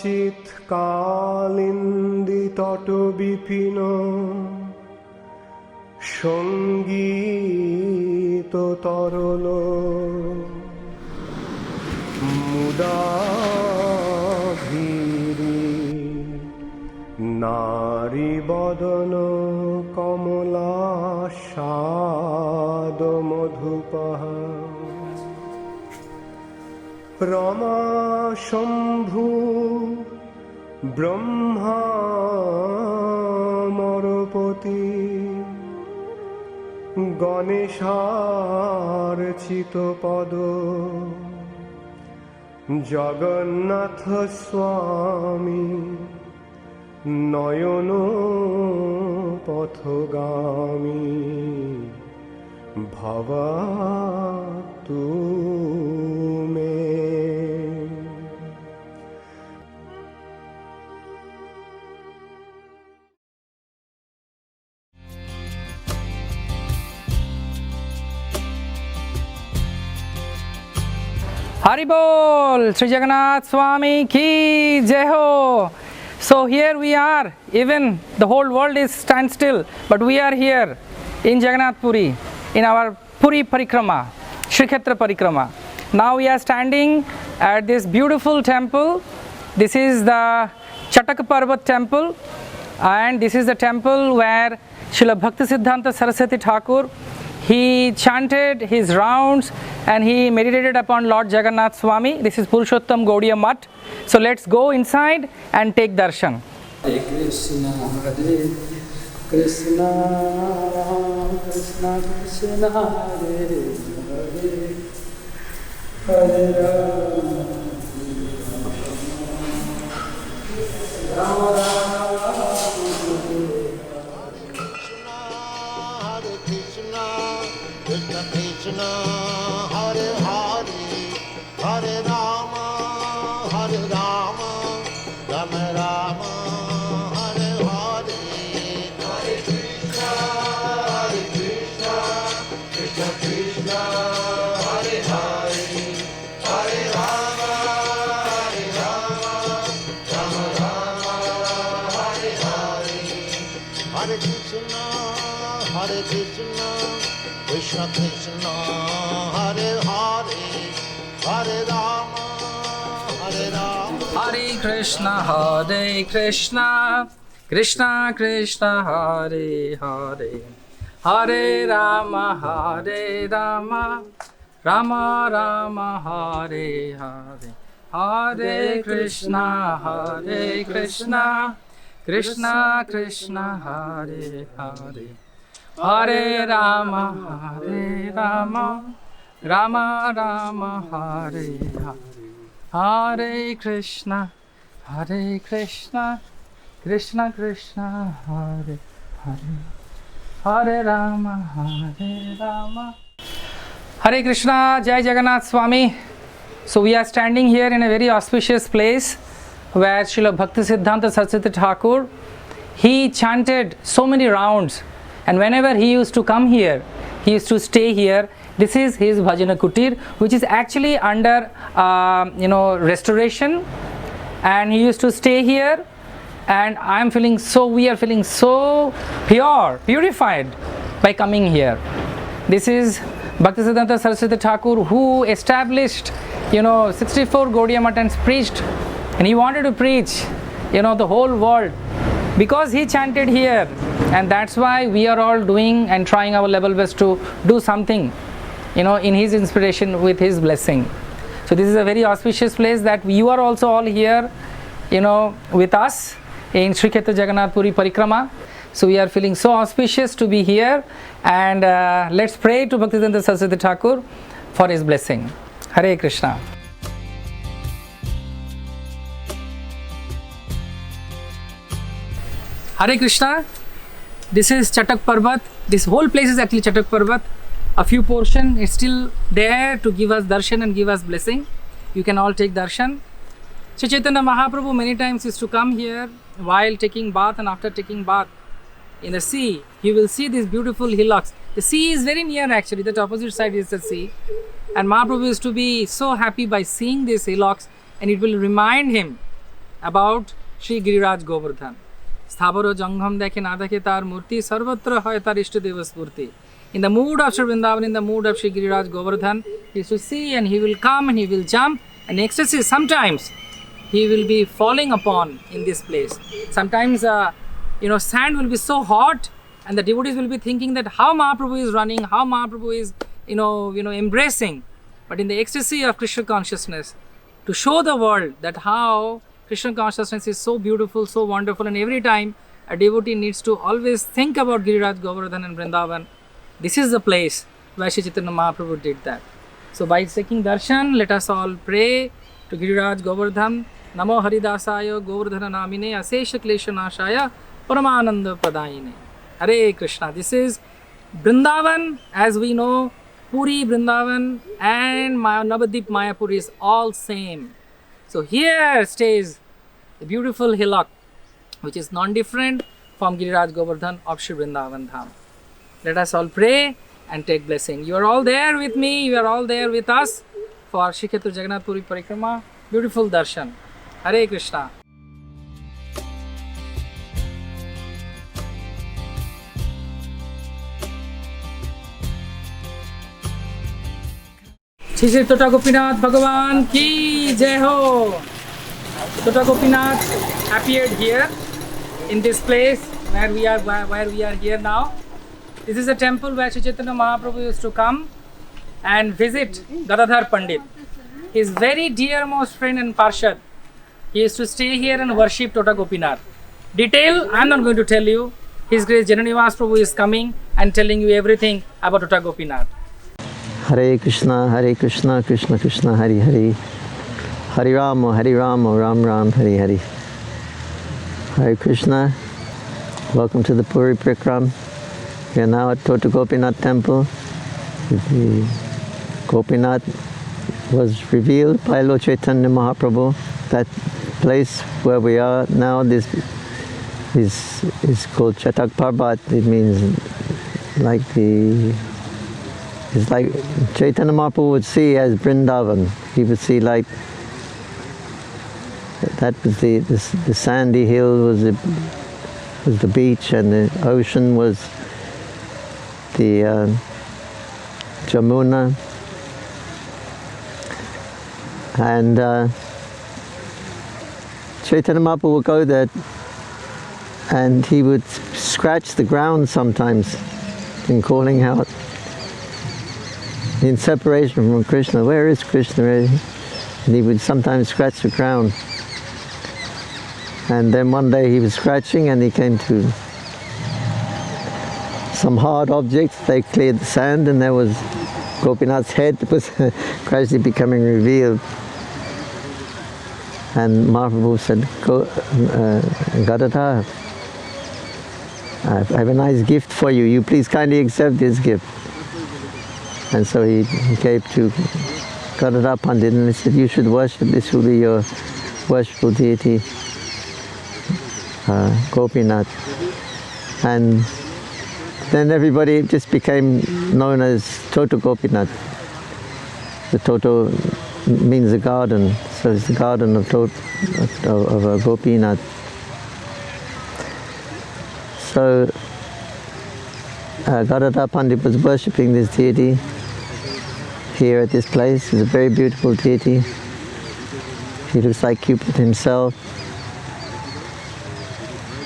কদাচিৎ কালিন্দীতট বিপিন সঙ্গীত তরল মুদা ধীরি নারী বদন কমলা স্বাদ মধুপহ রমা শম্ভু ব্রহ্মা মরপতি গণেশার চিতপদ জগন্নাথ স্বামী নয়ন পথগামী ভবাতু মে। Hari Bol, Sri Jagannath Swami ki jai ho. So here we are, even the whole world is standstill, but we are here in Jagannath Puri, in our Puri Parikrama, Shri Kshetra Parikrama. Now we are standing at this beautiful temple. This is the Chatak Parvat temple, and this is the temple where Srila Bhaktisiddhanta Saraswati Thakur, he chanted his rounds and he meditated upon Lord Jagannath Swami. This is Purushottam Gaudiya Math. So let's go inside and take darshan. Hare Krishna, Hare Krishna, Krishna Krishna, Hare Hare, Hare Rama, Rama Rama. Krishna Krishna, Hare Hare, Hare Rama, Hare Rama, Rama Rama, Hare Hare, Hare Krishna, Krishna Krishna, Hare Hare, Hare Rama, Rama Rama, Hare Hare, Hare Krishna, Krishna Krishna, Hare Hare, Hare Rama, Hare Rama. Hare Krishna, Krishna Krishna, Hare Hare, Hare Rama, Rama Rama, Hare Hare, Hare Krishna, Krishna Krishna, Hare Hare, Hare Rama, Rama Rama, Hare Hare, Hare Krishna, Krishna Krishna, Hare Hare, Hare Rama, Hare Krishna. Jai Jagannath Swami. So we are standing here in a very auspicious place where Srila Bhaktisiddhanta Saraswati Thakur, he chanted so many rounds. And whenever he used to come here, he used to stay here. This is his Bhajana Kutir, which is actually under restoration. And he used to stay here. And we are feeling so purified by coming here. This is Bhaktisiddhanta Saraswati Thakur, who established 64 Gaudiya Math and preached. And he wanted to preach the whole world, because he chanted here. And that's why we are all doing and trying our level best to do something in his inspiration, with his blessing. So this is a very auspicious place that you are also all here with us in Shri Kshetra Jagannath Puri Parikrama. So we are feeling so auspicious to be here, and let's pray to Bhaktisiddhanta Saraswati Thakur for his blessing. Hare Krishna. Hare Krishna. This is Chatak Parvat. This whole place is actually Chatak Parvat. A few portion is still there to give us darshan and give us blessing. You can all take darshan. Sri Chaitanya Mahaprabhu many times used to come here while taking bath, and after taking bath in the sea, he will see these beautiful hillocks. The sea is very near actually, the opposite side is the sea. And Mahaprabhu used to be so happy by seeing these hillocks, and it will remind him about Shri Giriraj Govardhan. Sthabaro Jangham dekhe na dekhe tar murti sarvatra hoy tar ishtadeva spurti. In the mood of Shri Vrindavan, in the mood of Shri Giriraj Govardhan, he is to see and he will come and he will jump and ecstasy. Sometimes he will be falling upon in this place. Sometimes sand will be so hot and the devotees will be thinking that how Mahaprabhu is running, how Mahaprabhu is embracing. But in the ecstasy of Krishna consciousness, to show the world that how Krishna consciousness is so beautiful, so wonderful, and every time a devotee needs to always think about Giriraj Govardhan and Vrindavan. This is the place where Shri Chaitanya Mahaprabhu did that. So by taking darshan, let us all pray to Giriraj Govardhan. Namo Haridasaya Govardhana Namine Asesha Klesha Nashaya Paramananda Pradayine. Hare Krishna. This is Vrindavan. As we know, Puri, Vrindavan and Navadip Mayapur is all same. So here stays the beautiful hillock which is non-different from Giriraj Govardhan of Shri Vrindavan Dham. Let us all pray and take blessing. You are all there with me, you are all there with us for Shri Kshetra Jagannath Puri Parikrama. Beautiful darshan. Hare Krishna. Shri Shri Tota Gopinath Bhagavan Ki Jai Ho. Tota Gopinath appeared here in this place where we are here now. This is a temple where Shri Chaitanya Mahaprabhu used to come and visit Gadadhar Pandit, his very dearmost friend and Parshad. He used to stay here and worship Tota Gopinath. Detail I am not going to tell you. His Grace Jananivas Prabhu is coming and telling you everything about Tota Gopinath. Hare Krishna, Krishna Krishna, Hare Hare. Hare Rama, Ram Ram, Hare Hare. Hare Krishna. Welcome to the Puri Parikram. We are now at Tota Gopinath Temple. The Gopinath was revealed by Lord Chaitanya Mahaprabhu. That place where we are now, this is called Chatak Parbat. It means it's like Chaitanya Mahaprabhu would see as Vrindavan. He would see like that was the sandy hill was the beach, and the ocean was the Jamuna, and Chaitanya Mahaprabhu would go there and he would scratch the ground sometimes in calling out in separation from Krishna. Where is Krishna? And he would sometimes scratch the ground. And then one day he was scratching and he came to some hard objects. They cleared the sand and there was Gopinath's head was gradually becoming revealed. And Mahaprabhu said, Gadadhar, I have a nice gift for you. You please kindly accept this gift. And so he gave to Gadadhar Pandit and he said, you should worship, this will be your worshipful deity, Gopinath. And then everybody just became known as Tota Gopinath. The Toto means a garden, so it's the garden of Gopinath. So Gadadhar Pandit was worshipping this deity here at this place. He's a very beautiful deity. He looks like Cupid himself.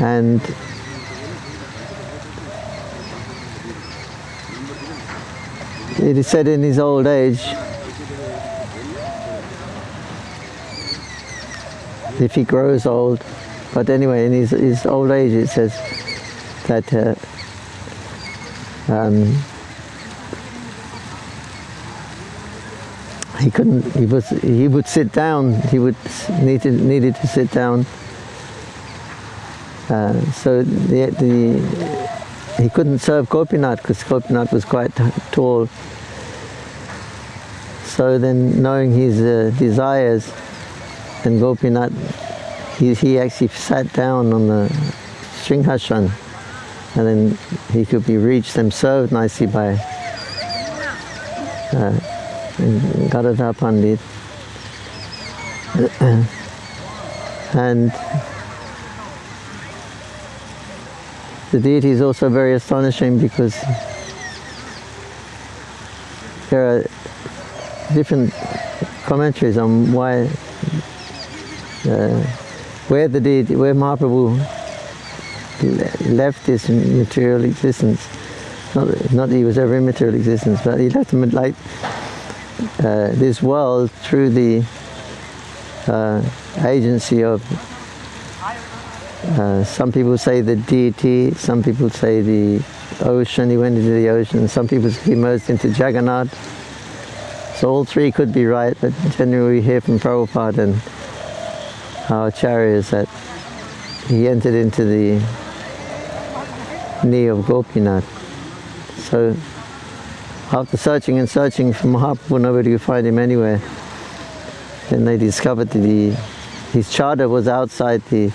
And it is said in his old age, if he grows old, but anyway, in his old age it says that he would sit down, he needed to sit down. So he couldn't serve Gopinath because Gopinath was quite tall. So then, knowing his desires, then Gopinath, he actually sat down on the Sringhashan, and then he could be reached and served nicely by Gadadhar Pandit. And the deity is also very astonishing because there are different commentaries on why, where the deity, where Mahaprabhu left this material existence. Not that he was ever in material existence, but he left like this world through the agency of, some people say the deity, some people say the ocean, he went into the ocean, some people say he emerged into Jagannath. So all three could be right, but generally we hear from Prabhupada and our acharyas that he entered into the knee of Gopinath. So after searching and searching for Mahaprabhu, nobody could find him anywhere. Then they discovered that his chadar was outside the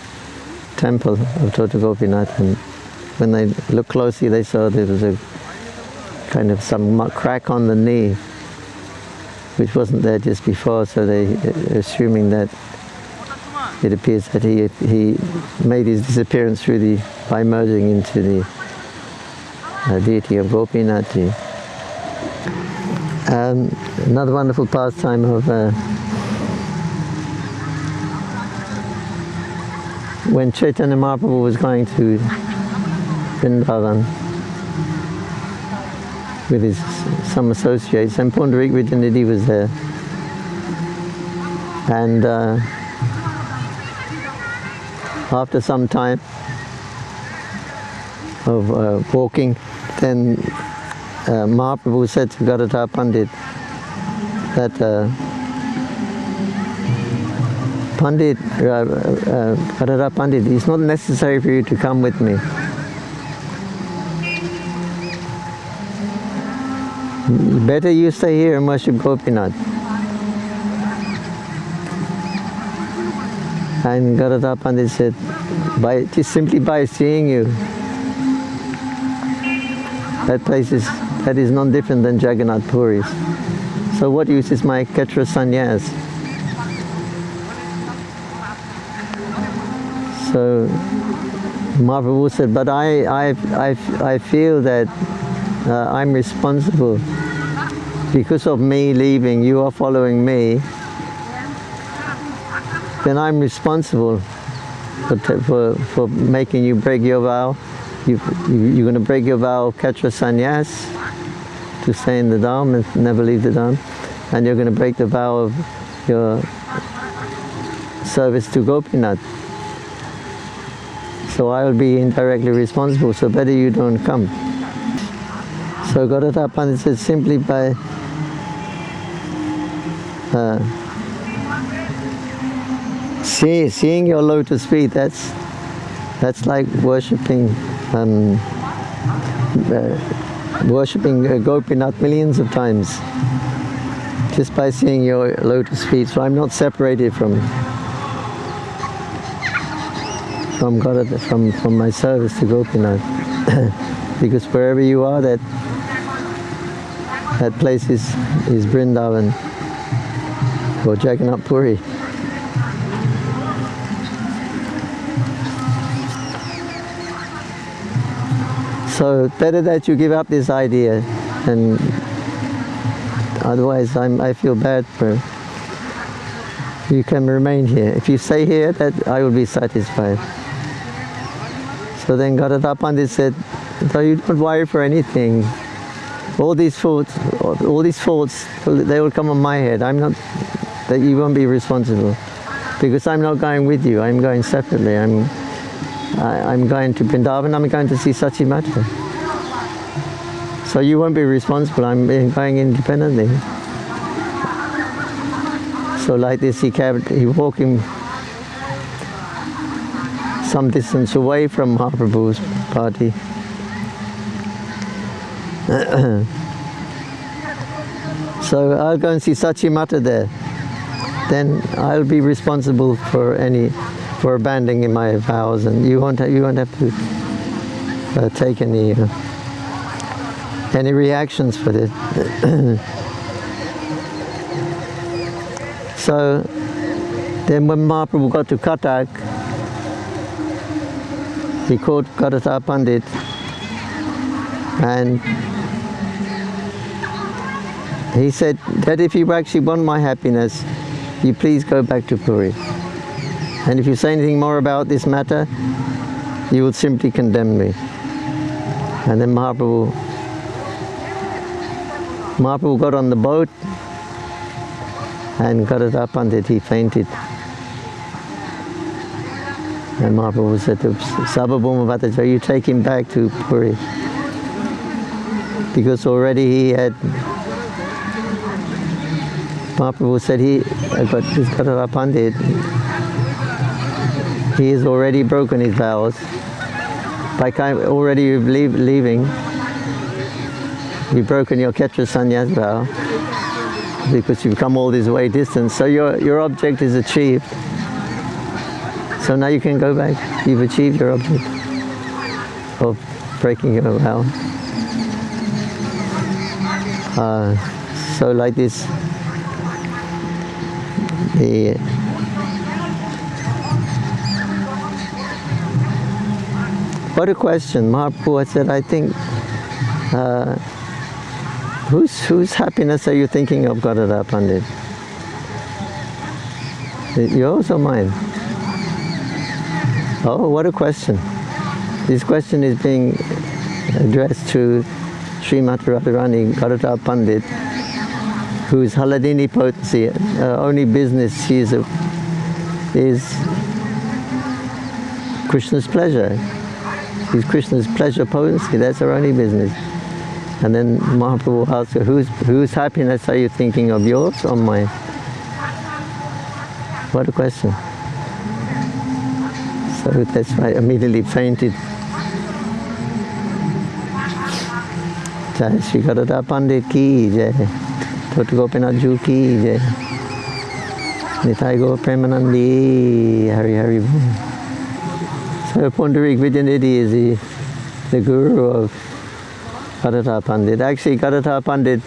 temple of Tota Gopinath, and when they looked closely they saw there was a kind of some crack on the knee which wasn't there just before, so they assuming that it appears that he made his disappearance by merging into the deity of Gopinath. Another wonderful pastime of when Chaitanya Mahaprabhu was going to Vrindavan with some associates, and Pundarik Vijayanidhi was there. And after some time of walking, then Mahaprabhu said to Gadadhar Pandit that Gadadhar Pandit, it's not necessary for you to come with me. Better you stay here and worship Gopinath. And Gadadhar Pandit said, just simply by seeing you, that is non-different than Jagannath Puri. So what use is my Ketra sannyas? So Mahaprabhu said, but I feel that I'm responsible. Because of me leaving, you are following me, then I'm responsible for making you break your vow. You're going to break your vow of Ketra sannyas, to stay in the Dham and never leave the Dham, and you're going to break the vow of your service to Gopinath. So I will be indirectly responsible, so better you don't come. So Gadadhar Pandit said, simply by seeing your lotus feet, that's like worshipping Gopinath millions of times, just by seeing your lotus feet. So I'm not separated from Gadadhar, from my service to Gopinath, because wherever you are, that place is Vrindavan or Jagannath Puri. So better that you give up this idea, and otherwise I feel bad for you. You can remain here. If you stay here, that I will be satisfied. So then Gadadhar Pandit said, so you don't worry for anything. All these faults, they will come on my head. That you won't be responsible, because I'm not going with you. I'm going separately. I'm going to Vrindavan. I'm going to see Sachimata. So you won't be responsible. I'm going independently. So like this, he walked him some distance away from Mahaprabhu's party. So I'll go and see Sachimata there. Then I'll be responsible for abandoning my vows, and you won't have to take any reactions for this. So Then when Mahaprabhu got to Cuttack, he called Gadadhar Pandit and he said that if you actually want my happiness, you please go back to Puri. And if you say anything more about this matter, you will simply condemn me. And then Mahaprabhu got on the boat, and Gadadhar Pandit, he fainted. And Mahaprabhu said to Sarvabhauma Bhattacharya, you take him back to Puri. Because already he had, Mahaprabhu said this Gadadhar Pandit, he has already broken his vows. By already leaving, you've broken your Kshetra Sannyas vow because you've come all this way distance. So your object is achieved. So now you can go back. You've achieved your object of breaking your vow. So like this, what a question. Mahaprabhu said, I think, whose happiness are you thinking of, Gadadhar Pandit? Yours or mine? Oh, what a question. This question is being addressed to Srimati Radharani Gadadhar Pandit, whose Haladini potency, only business she is Krishna's pleasure. She's Krishna's pleasure potency, that's her only business. And then Mahaprabhu asked her, whose happiness are you thinking of, yours or mine? What a question. So that's why I immediately fainted. Jai Shri Gadadhar Pandit ki jai, Tota Gopinath Ju ki jai, Nitai Gaur Premanandi, Hari Hari Bol. So Pundarik Vidyanidhi is the guru of Gadadhar Pandit. Actually, Gadadhar Pandit,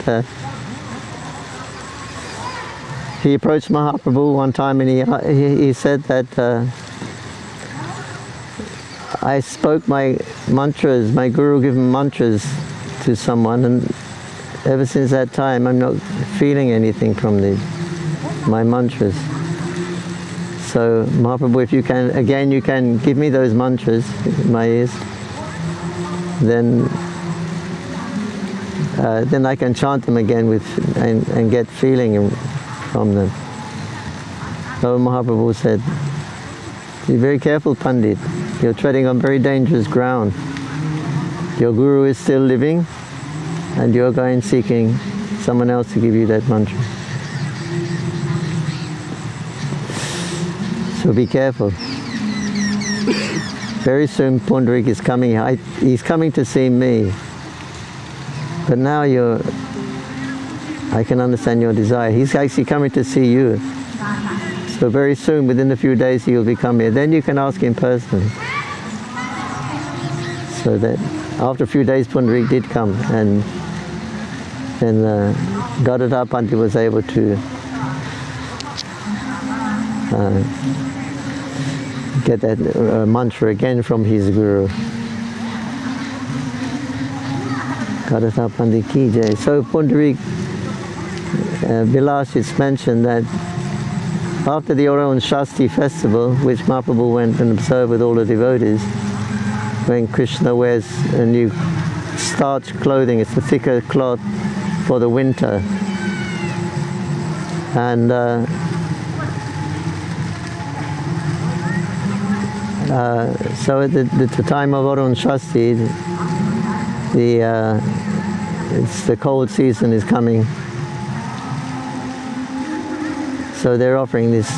he approached Mahaprabhu one time and he said that I spoke my mantras, my guru gave mantras to someone, and ever since that time I'm not feeling anything from my mantras. So Mahaprabhu, if you can, again you can give me those mantras in my ears, then I can chant them again and get feeling from them. So Mahaprabhu said, be very careful, Pandit. You're treading on very dangerous ground. Your guru is still living and you're going seeking someone else to give you that mantra. So be careful. Very soon Pundarik is coming. He's coming to see me. But now I can understand your desire. He's actually coming to see you. So very soon, within a few days, he will be coming here. Then you can ask him personally. So that after a few days, Pundarik did come, and then Gadadhar Pandit was able to get that mantra again from his guru. Gadadhar Pandit ki jai. So Pundarik Vilas, it's mentioned that after the Oraon Shasti festival, which Mahaprabhu went and observed with all the devotees, when Krishna wears a new starched clothing, it's a thicker cloth for the winter. And so at the time of Oraon Shasti, the cold season is coming. So they're offering this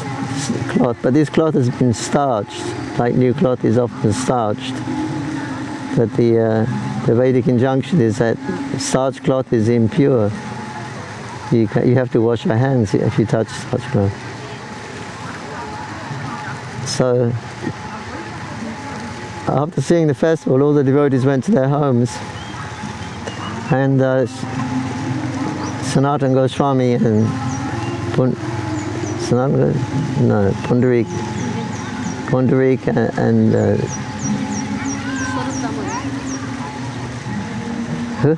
cloth, but this cloth has been starched, like new cloth is often starched. But the Vedic injunction is that starched cloth is impure. You have to wash your hands if you touch starched cloth. So after seeing the festival, all the devotees went to their homes, and Sanatana Goswami and Sanatana, no, Pundarik and who?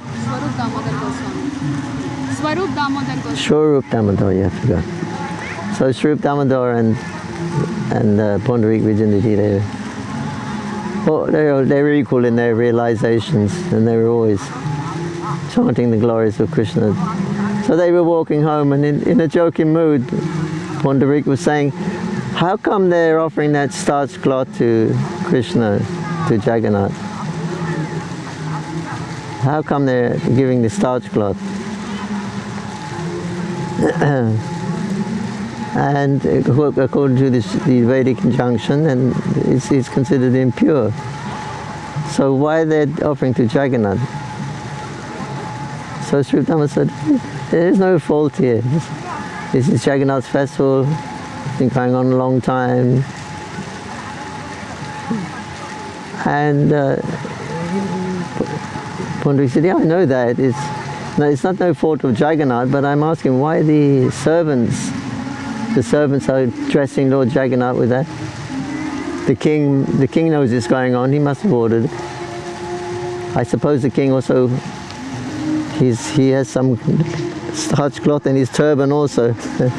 Swarup Damodar Goswami. Swarup Damodar, yeah, I forgot. So Swarup Damodar and Pundarik Vijayanathi, they were equal in their realizations, and they were always chanting the glories of Krishna. So they were walking home, and in a joking mood, Pundarik was saying, how come they're offering that starched cloth to Krishna, to Jagannath? How come they're giving the starched cloth? And according to the Vedic injunction, and it's considered impure. So why they're offering to Jagannath? So Sri Dhamma said, there is no fault here. This is Jagannath's festival. It's been going on a long time. And Pundarik said, yeah, I know that. It's not no fault of Jagannath, but I'm asking why the servants are dressing Lord Jagannath with that. The king knows this going on. He must have ordered it. I suppose the king also, he has some starched cloth in his turban also. So,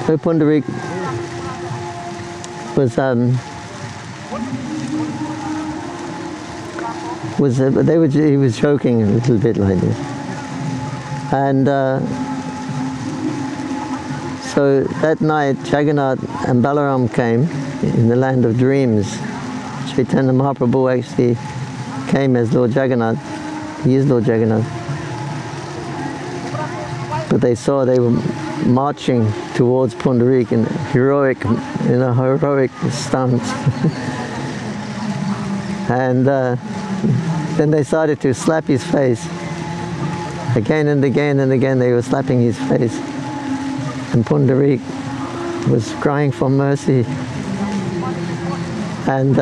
so Pundarik he was joking a little bit like this, and so that night Jagannath and Balaram came in the land of dreams. Chaitanya Mahaprabhu actually came as Lord Jagannath. He is Lord Jagannath, but they were marching towards Pundarik in a heroic stance. And then they started to slap his face. Again and again and again they were slapping his face. And Pundarik was crying for mercy. And,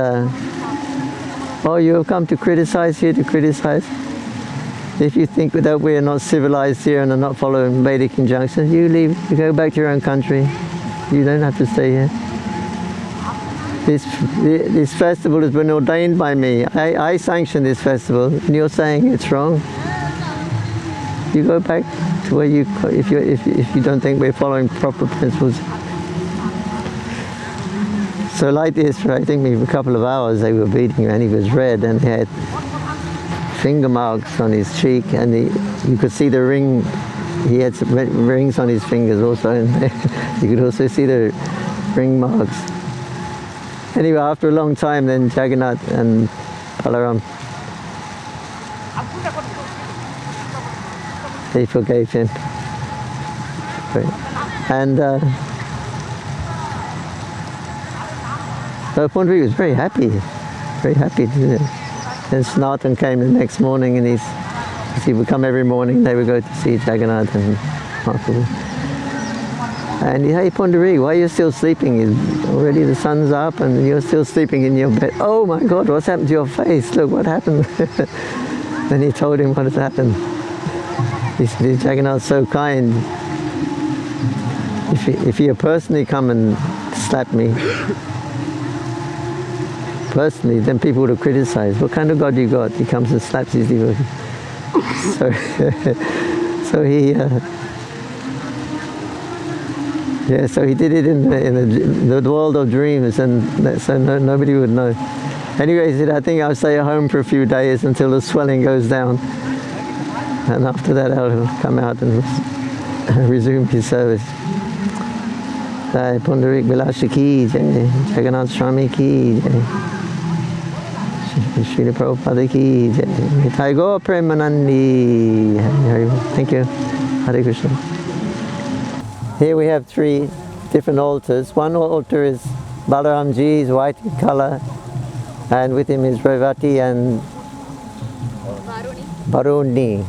you have come to criticize here, to criticize? If you think that we are not civilized here and are not following Vedic injunctions, you leave, you go back to your own country. You don't have to stay here. This festival has been ordained by me. I sanction this festival, and you're saying it's wrong. You go back to where if you don't think we're following proper principles. So like this, for I think maybe a couple of hours they were beating him, and he was red, and he had finger marks on his cheek, and you could see the ring. He had some rings on his fingers also, and you could also see the ring marks. Anyway, after a long time, then Jagannath and Balaram, they forgave him. And so Pundarik was very happy to do that. And Sanatana came the next morning, and he would come every morning. They would go to see Jagannath and Mahaprabhu. And hey, Pundarik, why are you still sleeping? Already the sun's up and you're still sleeping in your bed. Oh my God, what's happened to your face? Look, what happened? Then he told him what had happened. He said, Jagannath's so kind. If he had personally come and slapped me, personally, then people would have criticized. What kind of God you got? He comes and slaps his devotee. So he... so he did it in the world of dreams, and so nobody would know. Anyway, he said, I think I'll stay at home for a few days until the swelling goes down. And after that, I'll come out and resume his service. Jai Pundarik Vilasha ki jai, Jagannath Swami ki jai, Srila Prabhupada ki jai, Nitai Gaur Premanandi. Thank you. Hare Krishna. Here we have 3 different altars. One altar is Balaramji, is white in color, and with him is Revati and Baruni.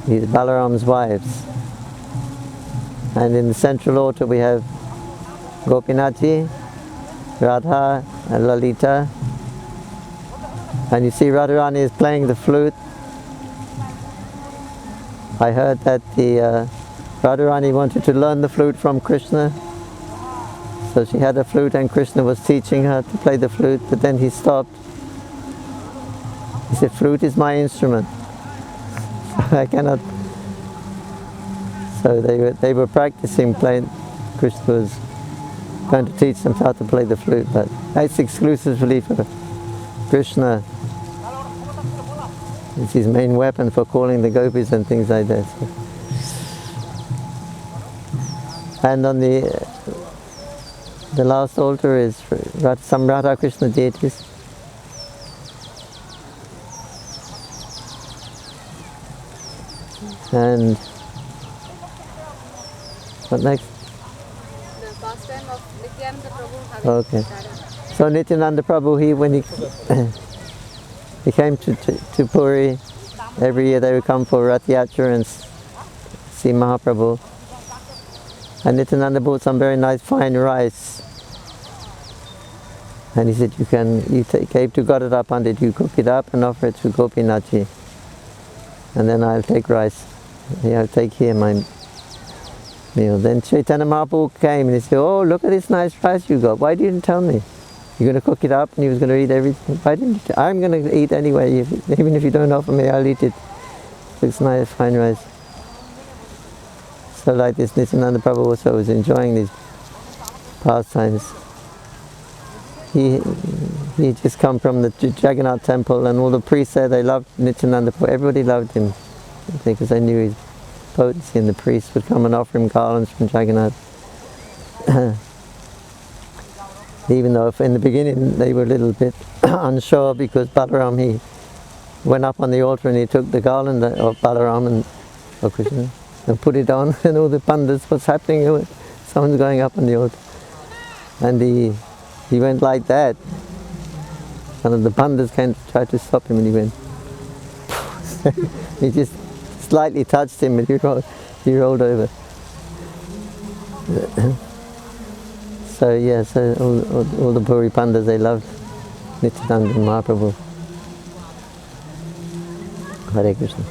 These Balaram's wives. And in the central altar we have Gopinathji, Radha and Lalita, And you see Radharani is playing the flute. I heard that the Radharani wanted to learn the flute from Krishna. So she had a flute and Krishna was teaching her to play the flute, but then he stopped. He said, flute is my instrument. I cannot. So they were practicing playing. Krishna was going to teach them how to play the flute, but that's exclusively for Krishna. It's his main weapon for calling the gopis and things like that. So. And on the last altar is some Radha Krishna deities. And what next? The pastime of Nityananda Prabhu having Okay. Radha. So Nityananda Prabhu, when he came to Puri, every year they would come for Rath Yatra and see Mahaprabhu. And Nityananda bought some very nice fine rice. And he said, you gave to Gadadhar Pandit, you cook it up and offer it to Gopinathji. And then I'll take rice. I'll take here my meal. Then Chaitanya Mahaprabhu came and he said, oh, look at this nice rice you got. Why didn't you tell me? You're going to cook it up and he was going to eat everything. Why didn't you? I'm going to eat anyway. Even if you don't offer me, I'll eat it. It's nice, fine rice. So like this, Nityananda Prabhu also was enjoying these pastimes. He just come from the Jagannath temple and all the priests there, they loved Nityananda Prabhu. Everybody loved him because they knew his potency, and the priests would come and offer him garlands from Jagannath. Even though in the beginning they were a little bit unsure because Balaram, he went up on the altar and he took the garland of Balaram or Krishna and put it on, and all the pandits, what's happening? Someone's going up on the altar. And he went like that. And the pandits came to try to stop him and he went. He just slightly touched him and he rolled over. So yeah, so all the Puri Pandas, they loved Nityananda and Mahaprabhu. Hare Krishna.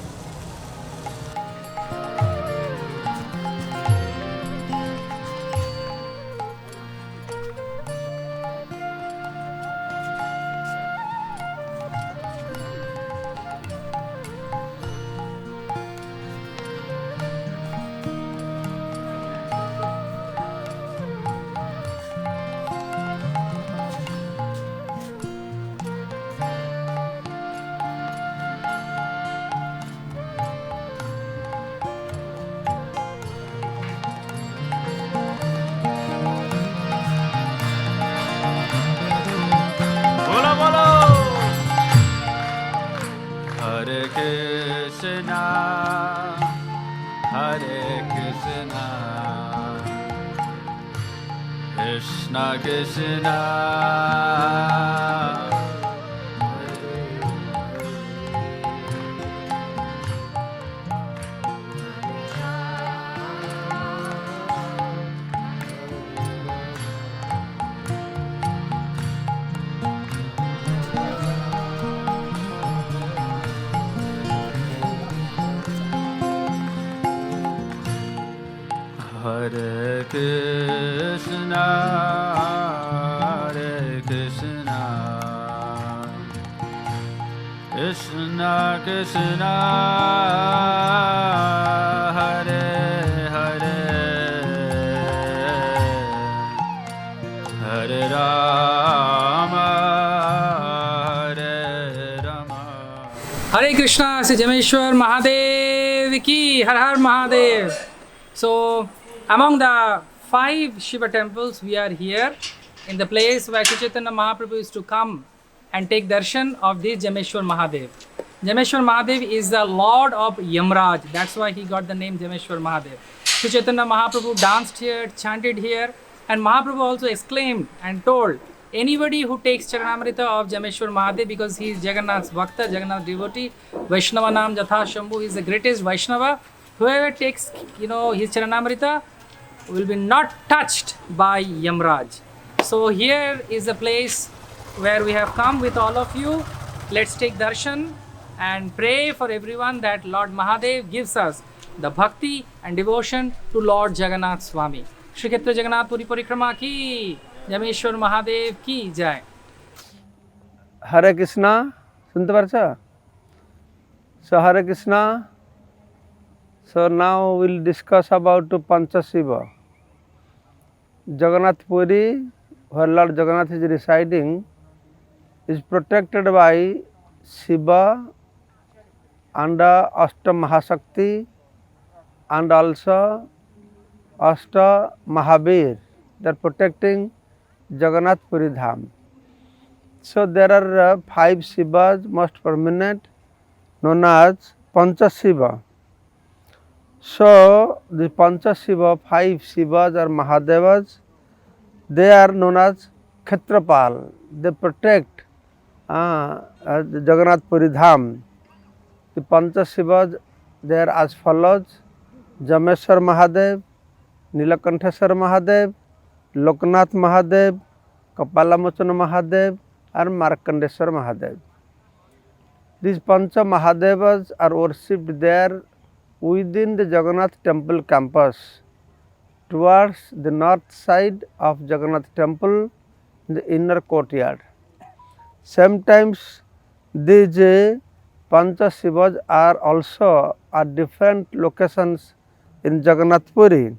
बोलो बोलो हरे Krishna Krishna Krishna Hare Krishna, Krishna Krishna, Hare Hare, Hare Rama, Hare Rama. Hare Krishna, Sri Jameshwar Mahadev ki Har Har Mahadev. So, among the 5 Shiva temples, we are here in the place where Sri Chaitanya Mahaprabhu used to come and take darshan of this Jameshwar Mahadev. Jameshwar Mahadev is the lord of Yamraj. That's why he got the name Jameshwar Mahadev. Sri Chaitanya Mahaprabhu danced here, chanted here, and Mahaprabhu also exclaimed and told anybody who takes Charanamrita of Jameshwar Mahadev, because he is Jagannath's Bhakta, Jagannath devotee, Vaishnava Nam Jatha Shambhu, he is the greatest Vaishnava. Whoever takes, his Charanamrita will be not touched by Yamraj. So here is the place where we have come with all of you Let's take darshan and pray for everyone that Lord Mahadev gives us the bhakti and devotion to Lord Jagannath Swami. Shri Kshetra Jagannath Puri Parikrama ki, Jameshwar Mahadev ki jai. Hare Krishna, শুনতে পারছো? So Hare Krishna. So now we'll discuss about Pancha Shiva. Jagannath Puri, where Lord Jagannath is residing, is protected by Shiva and Ashta Mahashakti and also Ashta Mahavir. They are protecting Jagannath Puri Dham. So there are 5 Shivas most prominent, known as Pancha Shiva. So the Pancha Shiva, 5 Shivas or Mahadevas, they are known as Kshetrapal. They protect the Jagannath Puri Dham. The Pancha Shivas, they are as follows: Jameshwar Mahadev, Nilakantheswar Mahadev, Loknath Mahadev, Kapalamochana Mahadev and Markandeswar Mahadev. These Pancha Mahadevas are worshipped there within the Jagannath temple campus towards the north side of Jagannath temple in the inner courtyard. Sometimes these Pancha Shivas are also at different locations in Jagannath Puri.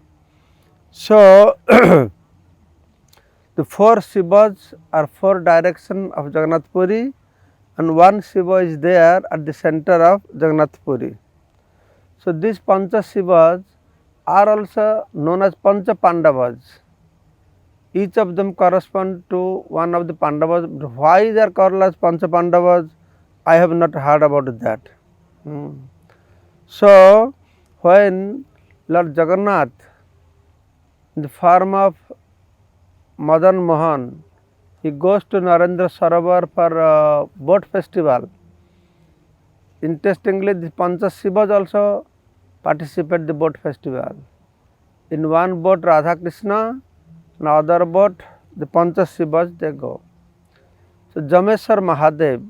So the 4 Shivas are 4 directions of Jagannath Puri and 1 Shiva is there at the center of Jagannath Puri. So these Pancha Shivas are also known as Pancha Pandavas. Each of them correspond to one of the Pandavas. Why they are called as Pancha Pandavas, I have not heard about that. So when Lord Jagannath in the form of Madan Mohan, he goes to Narendra Sarovar for boat festival. Interestingly, the Pancha Shivas also participate in the boat festival. In one boat Radha Krishna, in other boat the Pancha Shivas they go. So Jameshwar Mahadev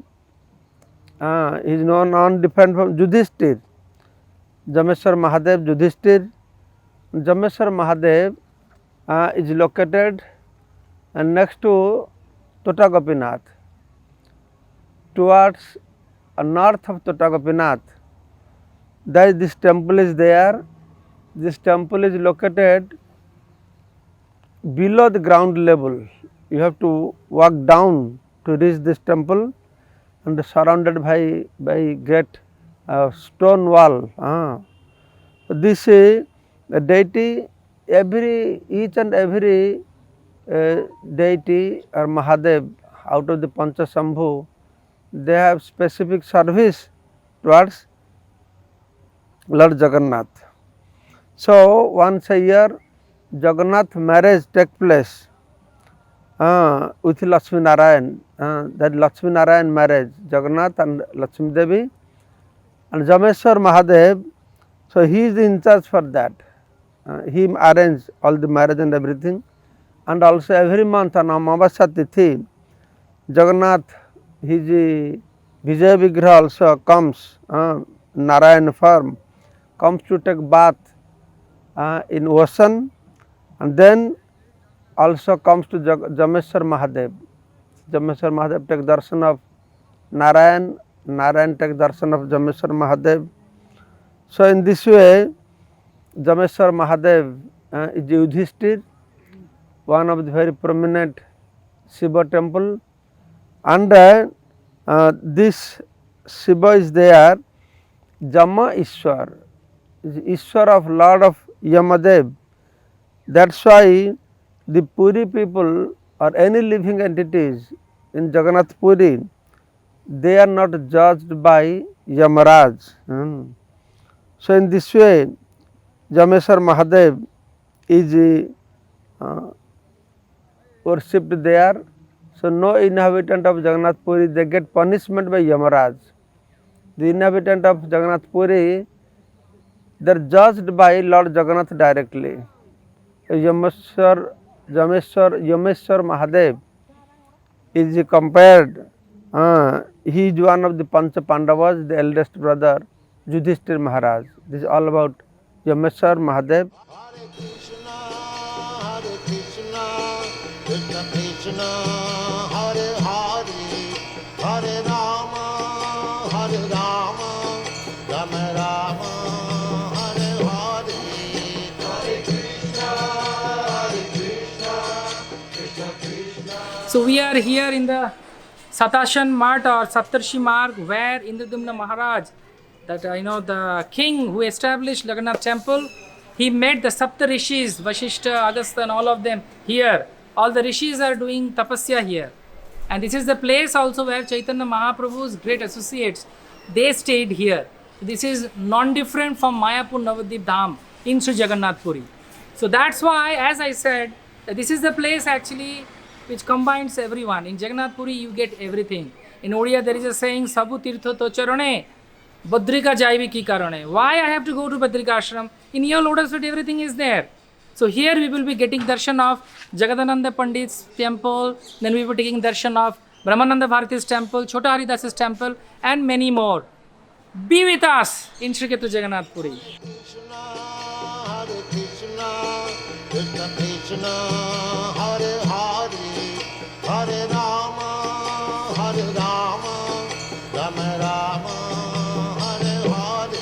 is known on different from Yudhishthir. Jameshwar Mahadev, Yudhishthir. Jameshwar Mahadev is located next to Tota Gopinath. Towards north of Tota Gopinath, this temple is there. This temple is located below the ground level. You have to walk down to reach this temple and surrounded by great stone wall. This deity, each and every deity or Mahadev out of the Pancha Shambhu, they have specific service towards Lord Jagannath. So once a year Jagannath marriage take place with Lakshmi Narayan, that Lakshmi Narayan marriage, Jagannath and Lakshmi Devi, and Jameshwar Mahadev, so he is in charge for that. He arranges all the marriage and everything, and also every month on Amavasya Tithi, Jagannath, his Vijay Vigraha also comes, Narayan form, comes to take bath in ocean, and then also comes to Jameshwar Mahadev. Jameshwar Mahadev take darshan of Narayan, Narayan take darshan of Jameshwar Mahadev. So in this way, Jameshwar Mahadev is Yudhishthir, one of the very prominent Shiva temple, and this Shiva is there, Jama Ishwar, is Ishwar of Lord of Yamadev. That's why the Puri people or any living entities in Jagannath Puri, they are not judged by Yamaraj. So in this way, Jameshwar Mahadev is worshipped there. So no inhabitant of Jagannath Puri, they get punishment by Yamaraj. The inhabitant of Jagannath Puri, they are judged by Lord Jagannath directly. Yameshwar Mahadev is compared He is one of the Pancha Pandavas, the eldest brother, Yudhishthir Maharaj. This is all about Yameshwar Mahadev. Hare Krishna, Krishna Krishna, Hare Hare, Hare Rama, Rama Rama, Hare Hare. So we are here in the Satashan Mat or Saptarshi Marg, where Indradumna Maharaj, that the king who established Jagannath temple, he met the Sapta Rishis, Vashishta, Agastha and all of them here. All the Rishis are doing tapasya here. And this is the place also where Chaitanya Mahaprabhu's great associates, they stayed here. This is non-different from Mayapur Navadvip Dham in Sri Jagannath Puri. So that's why, as I said, this is the place actually which combines everyone. In Jagannath Puri, you get everything. In Odia, there is a saying, Sabu Tirtho To Charane, Badrika Jaivi Ki Karane. Why I have to go to Badrika Ashram? In your lotus feet, everything is there. So here we will be getting darshan of Jagadananda Pandit's temple, then we will be taking darshan of Brahmananda Bharati's temple, Chota Haridas's temple, and many more. Be with us in Sri Kshetra Jagannath Puri. Krishna, Hare Krishna, Krishna Krishna, Hare Hare, Hare Rama, Rama Rama, Hare Hare.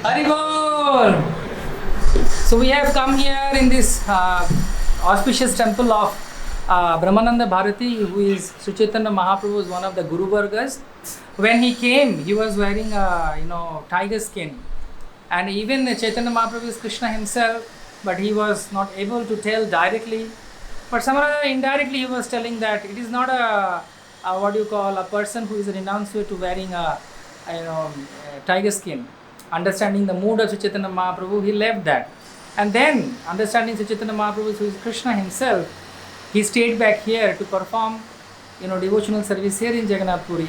Haribol! So we have come here in this auspicious temple of Brahmananda Bharati, who is Sri Chaitanya Mahaprabhu's one of the Guru Vargas. When he came, he was wearing a tiger skin, and even Chaitanya Mahaprabhu is Krishna himself, but he was not able to tell directly. But somehow indirectly he was telling that it is not a person who is renounced to wearing a tiger skin. Understanding the mood of Sri Chaitanya Mahaprabhu, he left that. And then, understanding Sri Chaitanya Mahaprabhu, who is Krishna himself, he stayed back here to perform devotional service here in Jagannath Puri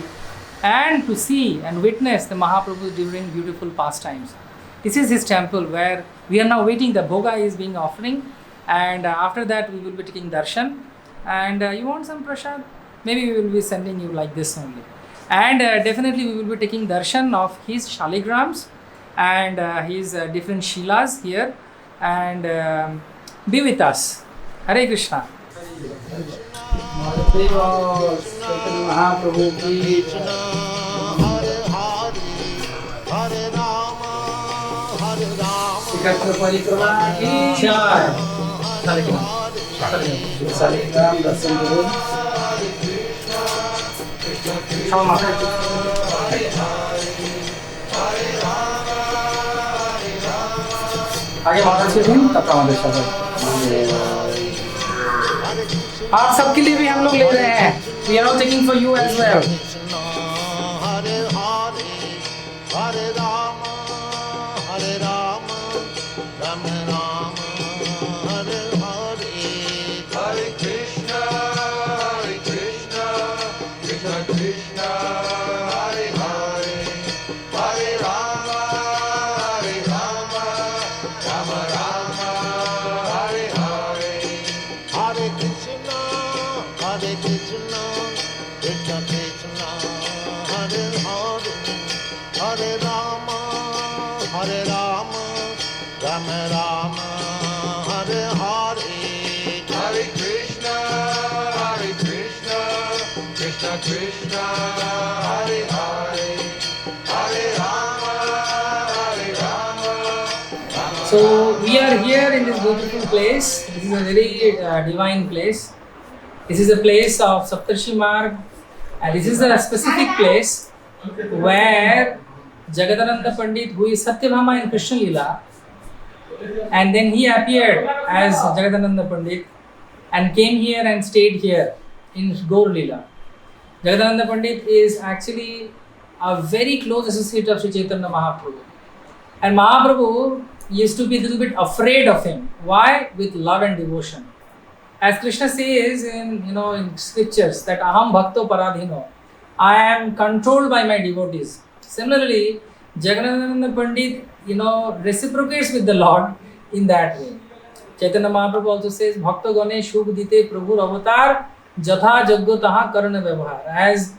and to see and witness the Mahaprabhu during beautiful pastimes. This is his temple where we are now waiting. The bhoga is being offering, and after that we will be taking darshan. And you want some prasad? Maybe we will be sending you like this only. And definitely we will be taking darshan of his shaligrams and his different shilas here, and be with us. Hare Krishna. Mahaprabhu ki Krishna, Hare Hare, Hare Rama, Kshetra Parikrama ki jai. Shaligram darshan karun. आगे माता से दिन तब हमारे साथ आप सबके लिए भी हम लोग ले रहे हैं. We are all taking for you as well. Krishna, Hare Hare, Hare Rama, Rama Rama, Hare Hare. Hare Krishna, Krishna Krishna, Hare Hare, Hare Rama, Rama Rama, Hare Hare. Hare Krishna, Krishna Krishna, Hare Hare, Hare Rama, Rama Rama, Hare Hare. Hare Krishna, Krishna Krishna, Hare Hare, Hare Rama, Rama. So we are here in this beautiful place. This is a very divine place. This is a place of Saptarshi Marg, and this is a specific place where Jagadananda Pandit, who is Satyabhama in Krishna Leela, and then he appeared as Jagadananda Pandit and came here and stayed here in Gaur Leela. Jagadananda Pandit is actually a very close associate of Sri Chaitanya Mahaprabhu, and Mahaprabhu used to be a little bit afraid of him. Why? With love and devotion. As Krishna says in scriptures that aham bhakto paradhino, I am controlled by my devotees. Similarly, Jagadananda Pandit reciprocates with the Lord in that way. Chaitanya Mahaprabhu also says, Bhakta Gane Shubh Dite Prabhur Avatar Jatha Jaggo Taha Karana Vyavahar. As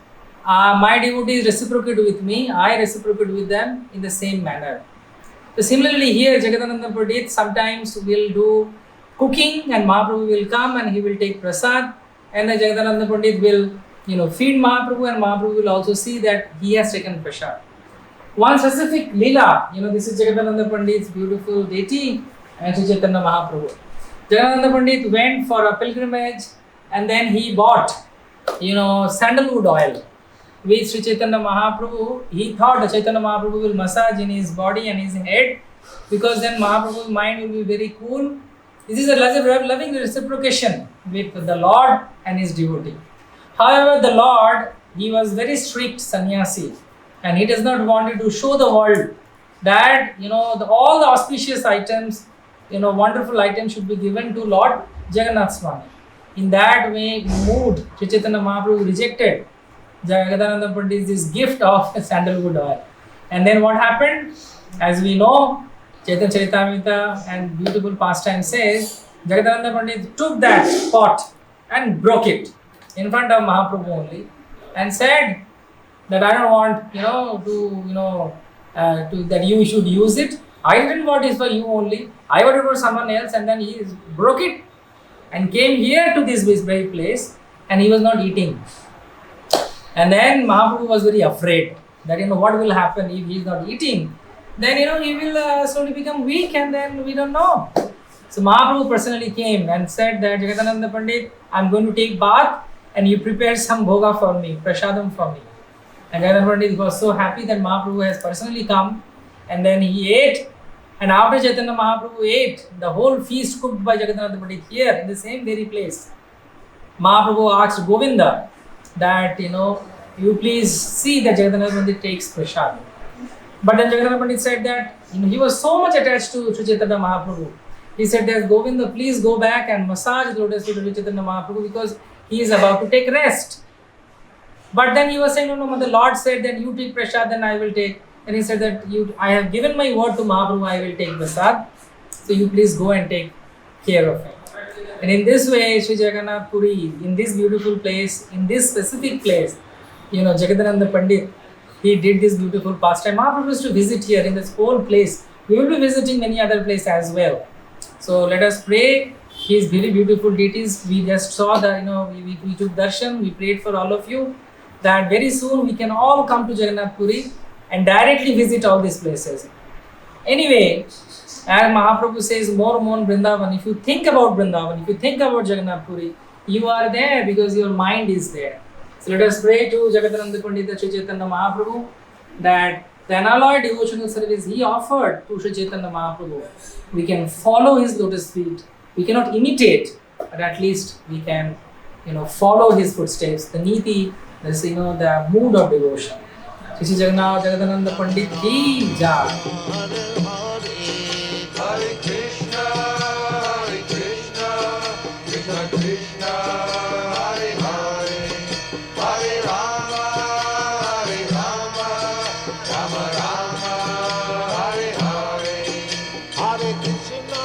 my devotees reciprocate with me, I reciprocate with them in the same manner. So similarly here, Jagadananda Pandit sometimes will do cooking and Mahaprabhu will come and he will take prasad, and the Jagadananda Pandit will feed Mahaprabhu, and Mahaprabhu will also see that he has taken prasad. One specific lila, this is Jagadananda Pandit's beautiful deity and Sri Chaitanya Mahaprabhu. Jagadananda Pandit went for a pilgrimage and then he bought, sandalwood oil with Sri Chaitanya Mahaprabhu. He thought that Chaitanya Mahaprabhu will massage in his body and his head, because then Mahaprabhu's mind will be very cool. This is a loving reciprocation with the Lord and his devotee. However, the Lord, he was very strict sannyasi, and he does not want to show the world that all the auspicious items, wonderful items should be given to Lord Jagannath Swami. In that way, mood, Sri Chaitanya Mahaprabhu rejected Jagadananda Pandit's gift of sandalwood oil. And then what happened? As we know, Chaitanya Charitamrita and beautiful pastime says, Jagadananda Pandit took that pot and broke it in front of Mahaprabhu only, and said that I don't want, that you should use it. I didn't want it for you only. I wanted it for someone else, and then he broke it and came here to this very place, and he was not eating. And then Mahaprabhu was very afraid that what will happen if he is not eating. Then he will slowly become weak, and then we don't know. So Mahaprabhu personally came and said that Jagadananda Pandit, I'm going to take bath and you prepare some bhoga for me, prasadam for me. And Jagadananda Pandit was so happy that Mahaprabhu has personally come, and then he ate. And after Chaitanya Mahaprabhu ate, the whole feast cooked by Jagadananda Pandit here in the same very place, Mahaprabhu asked Govinda that, you please see that Jagadananda Pandit takes prasadam. But then Jagadananda Pandit said that he was so much attached to Sri Chaitanya Mahaprabhu. He said that Govinda, please go back and massage the lotus feet of Sri Chaitanya Mahaprabhu, because he is about to take rest. But then he was saying, no, the Lord said that you take prasad, then I will take. And he said that I have given my word to Mahaprabhu, I will take prasad. So you please go and take care of him. And in this way, Sri Jagannath Puri, in this beautiful place, in this specific place, Jagadananda Pandit, he did this beautiful pastime. Mahaprabhu used to visit here in this whole place. We will be visiting many other places as well. So let us pray his very beautiful deities. We just saw that, we took darshan, we prayed for all of you, that very soon we can all come to Jagannath Puri and directly visit all these places. Anyway, as Mahaprabhu says, more Vrindavan, if you think about Vrindavan, if you think about Jagannath Puri, you are there because your mind is there. So let us pray to Jagadananda Pandita Sri Chaitanya Mahaprabhu that the unalloyed devotional service he offered to Sri Chaitanya Mahaprabhu, we can follow his lotus feet. We cannot imitate, but at least we can, follow his footsteps. The niti, the mood of devotion. Shri Jagadananda Pandit ki jai. Hare Krishna, Krishna Krishna, Hare Hare, Hare Rama, Rama Rama, Hare Hare. Hare Krishna,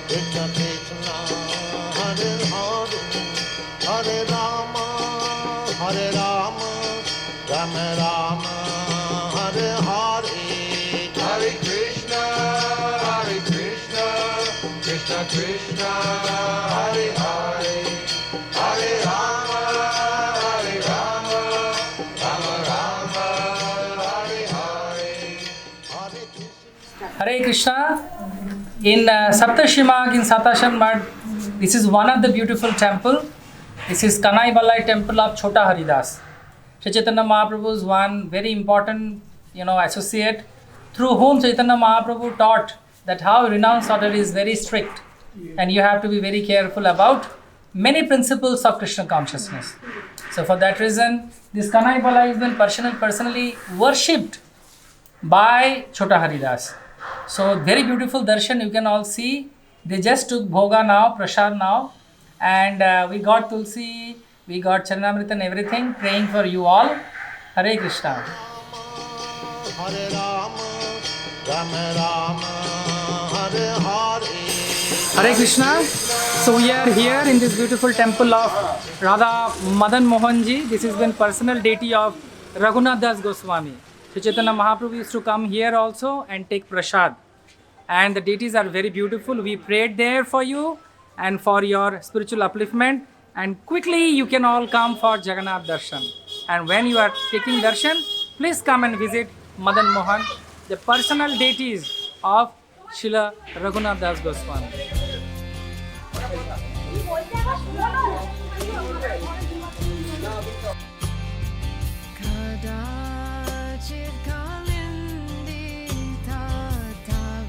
Krishna Krishna, Hare Hare, Hare Rama, Rama Rama, Hare Hare. Hare Krishna, Krishna Krishna, Hare Hare, Hare Rama, Rama Rama, Hare Hare. Hare Krishna. Hare Krishna. In Saptashimag in Satashan Mad, this is one of the beautiful temple. This is Kanai Balai temple of Chota Haridas. Sri Chaitanya Mahaprabhu's one very important, associate, through whom Chaitanya Mahaprabhu taught that how renounced order is very strict, and you have to be very careful about many principles of Krishna consciousness. So for that reason, this Kanai Balai has been personally worshipped by Chota Haridas. So very beautiful darshan you can all see. They just took bhoga now, prasad now, and we got Tulsi, we got Charanamrita and everything, praying for you all. Hare Krishna. Hare Rama, Rama Rama, Hare Hare Krishna. So we are here in this beautiful temple of Radha Madan Mohan Ji. This has been personal deity of Raghunath Das Goswami. Sri Chaitanya Mahaprabhu used to come here also and take prasad. And the deities are very beautiful. We prayed there for you and for your spiritual upliftment. And quickly you can all come for Jagannath Darshan. And when you are taking darshan, please come and visit Madan Mohan, the personal deities of Srila Raghunath Das Goswami. कदाचित् कालिन्दिता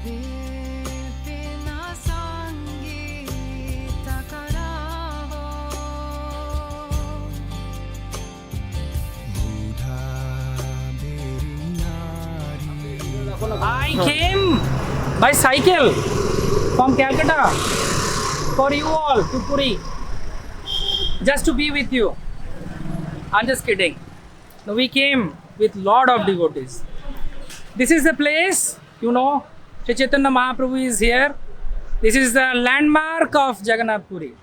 विपिना सङ्गीतकरावो I came by cycle from Calcutta for you all to Puri, just to be with you. I'm just kidding. No, we came with lot of devotees. This is the place, you know, Sri Chaitanya Mahaprabhu is here. This is the landmark of Jagannath Puri.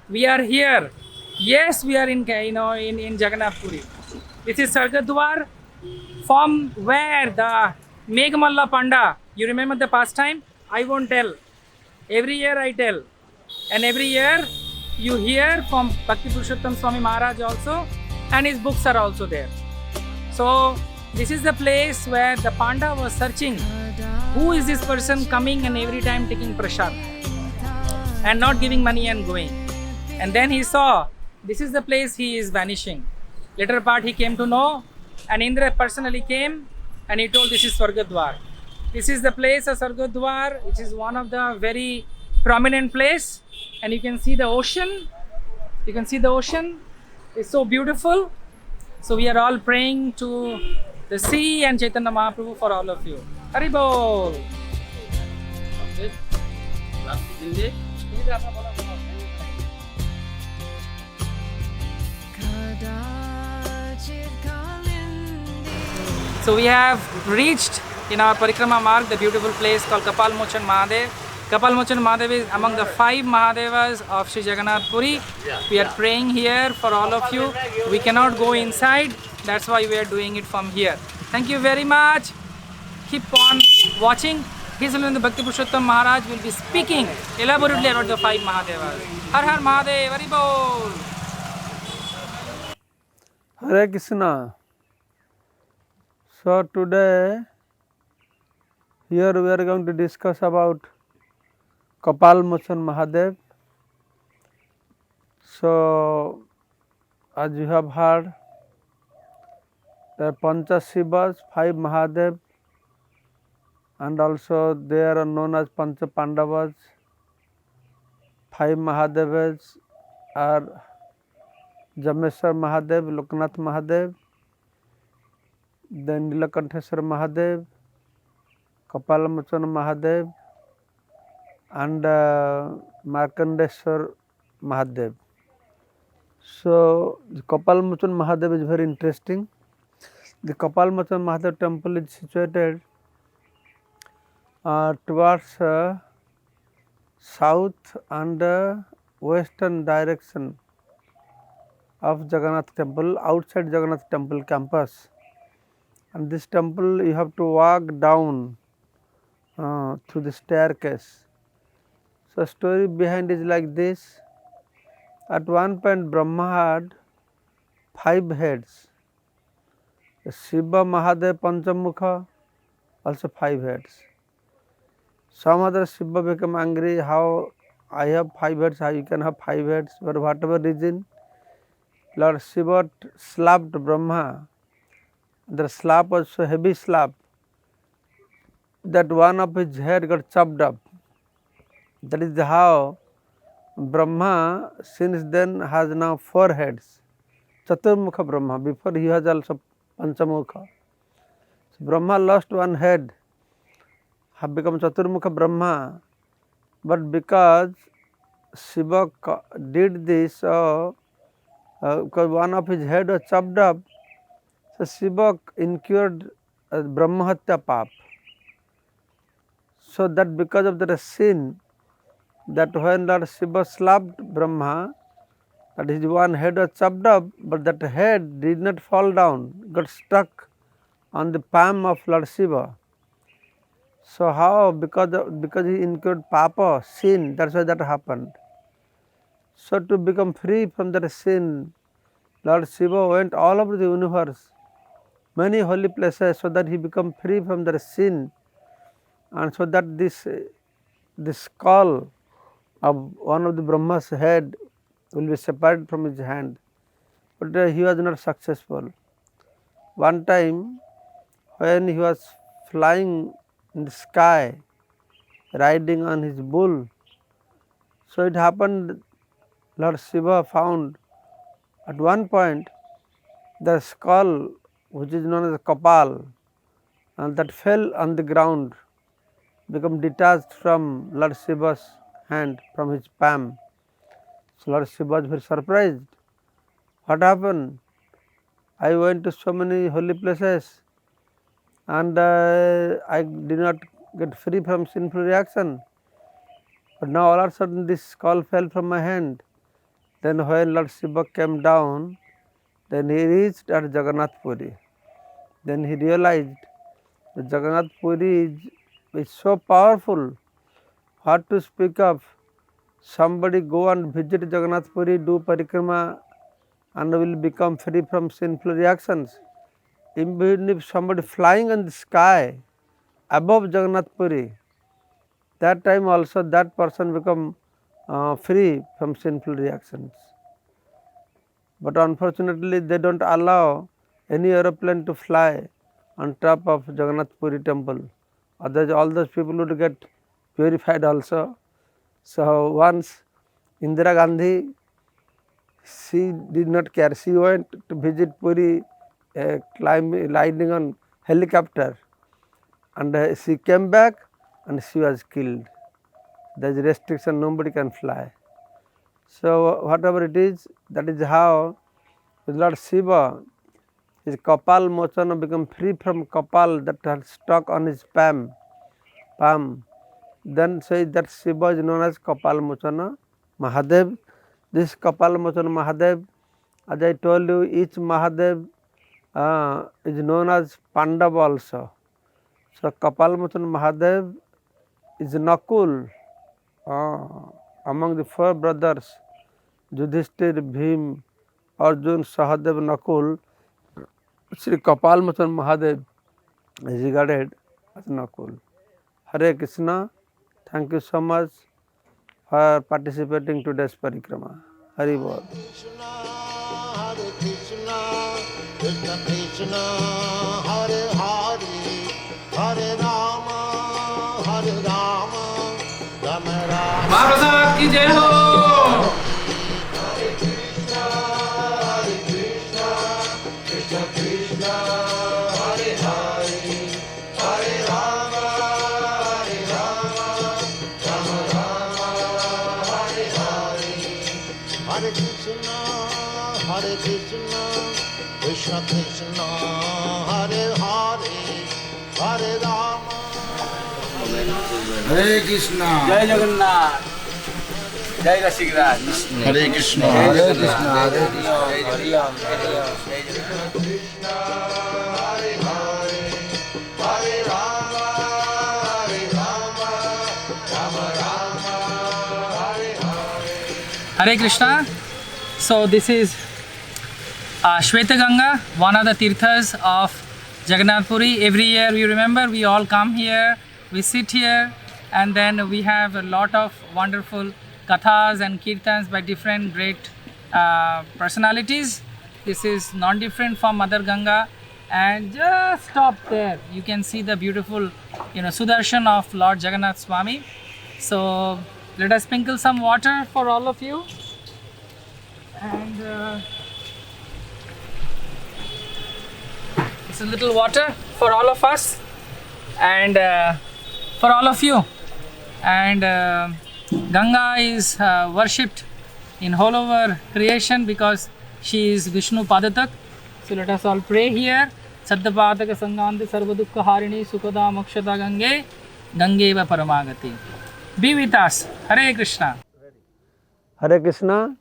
We are here. Yes, we are in Jagannath Puri. This is Sargadwar, from where the Meghmalla Panda, you remember the pastime? I won't tell. Every year I tell. And every year you hear from Bhakti Purushottam Swami Maharaj also, and his books are also there. So this is the place where the Panda was searching, who is this person coming and every time taking prasad and not giving money and going. And then he saw, this is the place he is vanishing. Later part he came to know, and Indra personally came and he told, this is Swargadwar. This is the place of Swargadwar, which is one of the very prominent place, and you can see the ocean. You can see the ocean. It's so beautiful. So we are all praying to the sea and Chaitanya Mahaprabhu for all of you. Haribol. कदाचित् कालिन्दिता So we have reached in our Parikrama mark the beautiful place called Kapal Mochan Mahadev. Kapal Mochan Mahadev is among the 5 Mahadevas of Sri Jagannath Puri. We are praying here for all of you. We cannot go inside. That's why we are doing it from here. Thank you very much. Keep on watching. His Holiness Bhakti Purushottam Maharaj will be speaking elaborately about the 5 Mahadevas. Har Har Mahadev, Haribol. Hare Krishna. So today here we are going to discuss about Kapal Mochan Mahadev. So as you have heard, there are Pancha Shivas, 5 Mahadev, and also they are known as Pancha Pandavas. 5 Mahadevas are Jameshwar Mahadev, Loknath Mahadev, then Nilakanteshwar Mahadev, Kapal Mochan Mahadev, and Markandeshwar Mahadev. So the Kapal Mochan Mahadev is very interesting. The Kapal Mochan Mahadev temple is situated towards south and western direction of Jagannath temple, outside Jagannath temple campus. And this temple you have to walk down through the staircase. So story behind is like this. At one point Brahma had 5 heads. Shiva Mahadev Panchamukha also 5 heads. Some other Shiva became angry, how I have 5 heads, how you can have 5 heads, for whatever reason Lord Shiva slapped Brahma. The slap was so heavy slap that one of his head got chopped up. That is how Brahma since then has now 4 heads. Chaturmukha Brahma, before he has also Panchamukha. So Brahma lost 1 head, have become Chaturmukha Brahma, but because Shiva did this, because one of his head was chopped up, so Shiva incurred Brahmahatya Pap. So that because of that sin, that when Lord Shiva slapped Brahma, that his one head was chopped off, but that head did not fall down, got stuck on the palm of Lord Shiva. So how? Because he incurred papa, sin, that's why that happened. So to become free from that sin, Lord Shiva went all over the universe, many holy places, so that he become free from that sin, and so that this skull of one of the Brahma's head will be separated from his hand. But he was not successful. One time when he was flying in the sky, riding on his bull, so it happened Lord Shiva found at one point the skull, which is known as Kapal, and that fell on the ground, become detached from Lord Shiva's hand, from his palm. So Lord Shiva was very surprised. What happened? I went to so many holy places and I did not get free from sinful reaction. But now all of a sudden this skull fell from my hand. Then when Lord Shiva came down, then he reached at Jagannath Puri. Then he realized that Jagannath Puri is so powerful. What to speak of? Somebody go and visit Jagannath Puri, do parikrama, and will become free from sinful reactions. Even if somebody flying in the sky above Jagannath Puri, that time also that person become free from sinful reactions. But unfortunately they don't allow any aeroplane to fly on top of Jagannath Puri temple. Otherwise all those people would get purified also. So once Indira Gandhi, she did not care. She went to visit Puri, landing on helicopter, and she came back and she was killed. There is restriction, nobody can fly. So whatever it is, that is how Lord Shiva, his Kapal Mochana, become free from Kapal that had stuck on his palm. Then say that Shiva is known as Kapal Mochana Mahadev. This Kapal Mochana Mahadev, as I told you, each Mahadev is known as Pandav also. So Kapal Mochana Mahadev is Nakul. Among the four brothers, Yudhishthir, Bhim, Arjun, Sahadev, Nakul, Sri Kapal Mochana Mahadev is regarded as Nakul. Hare Krishna. Thank you so much for participating today's parikrama. Hari Bol. Krishna, Hare Krishna, Krishna Krishna, Hare Hare, Hare Rama, Hare Rama, Rama Rama. महाप्रसाद की जय हो। Hare Krishna, Hare Krishna, Krishna Krishna, Hare Hare, Hare Rama, Hare Rama, Rama Rama, Hare Hare. Hare Krishna, Hare Krishna, Krishna Krishna, Hare Hare, Hare Rama. हरे कृष्णा जय जगन्नाथ जय रसिकराज हरे कृष्णा हरे कृष्णा हरे कृष्णा हरि राम जय Jagannath Krishna, Hare Hare, Hare Rama, Hare Rama, Rama Rama, Hare Hare. Hare Krishna. So this is Shweta Ganga, one of the tirthas of Jagannath Puri. Every year we remember, we all come here, we sit here, and then we have a lot of wonderful kathas and kirtans by different great personalities. This is not different from Mother Ganga, and just stop there. You can see the beautiful, Sudarshan of Lord Jagannath Swami. So let us sprinkle some water for all of you, and it's a little water for all of us and for all of you. And Ganga is worshipped in whole over creation because she is Vishnu Padatak. So let us all pray here. Saddhapadaka Sanganti Sarva Dukkha Harini Sukada Mokshada Gange Gangeva Paramagati. be with us. Hare Krishna. Hare Krishna,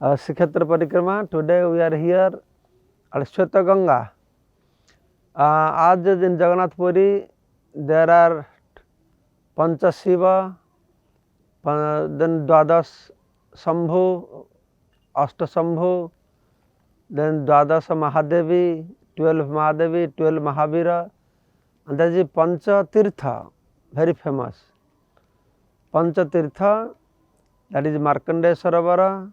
Srikshetra Parikrama. Today we are here at Shweta Ganga. As in Jagannath Puri, there are Pancha Shiva, then Dwadas Shambhu, Ashta Shambhu, then Dwadasa Mahadevi, 12 Mahadevi, 12 Mahavira, and that is Pancha Tirtha, very famous. Pancha Tirtha, that is Markandeya Sarovara,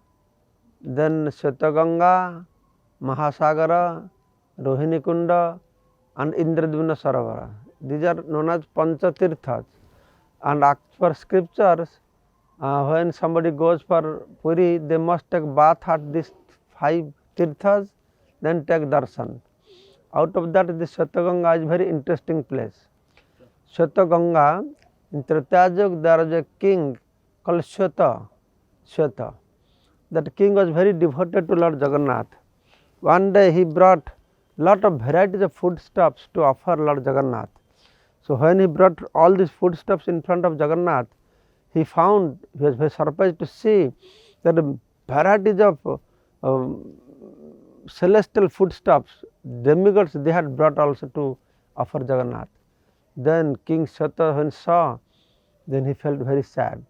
then Shweta Ganga, Mahasagara, Rohini Kunda, and Indradvina Sarovara. These are known as Pancha Tirthas. And as per scriptures, when somebody goes for Puri, they must take bath at these 5 tirthas, then take darshan. Out of that, the Shweta Ganga is very interesting place. Shweta Ganga, in Treta Yuga, there is a king called Shweta. That king was very devoted to Lord Jagannath. One day he brought lot of varieties of foodstuffs to offer Lord Jagannath. So when he brought all these foodstuffs in front of Jagannath, he was very surprised to see that varieties of celestial foodstuffs, demigods, they had brought also to offer Jagannath. Then King Shweta, when saw, then he felt very sad.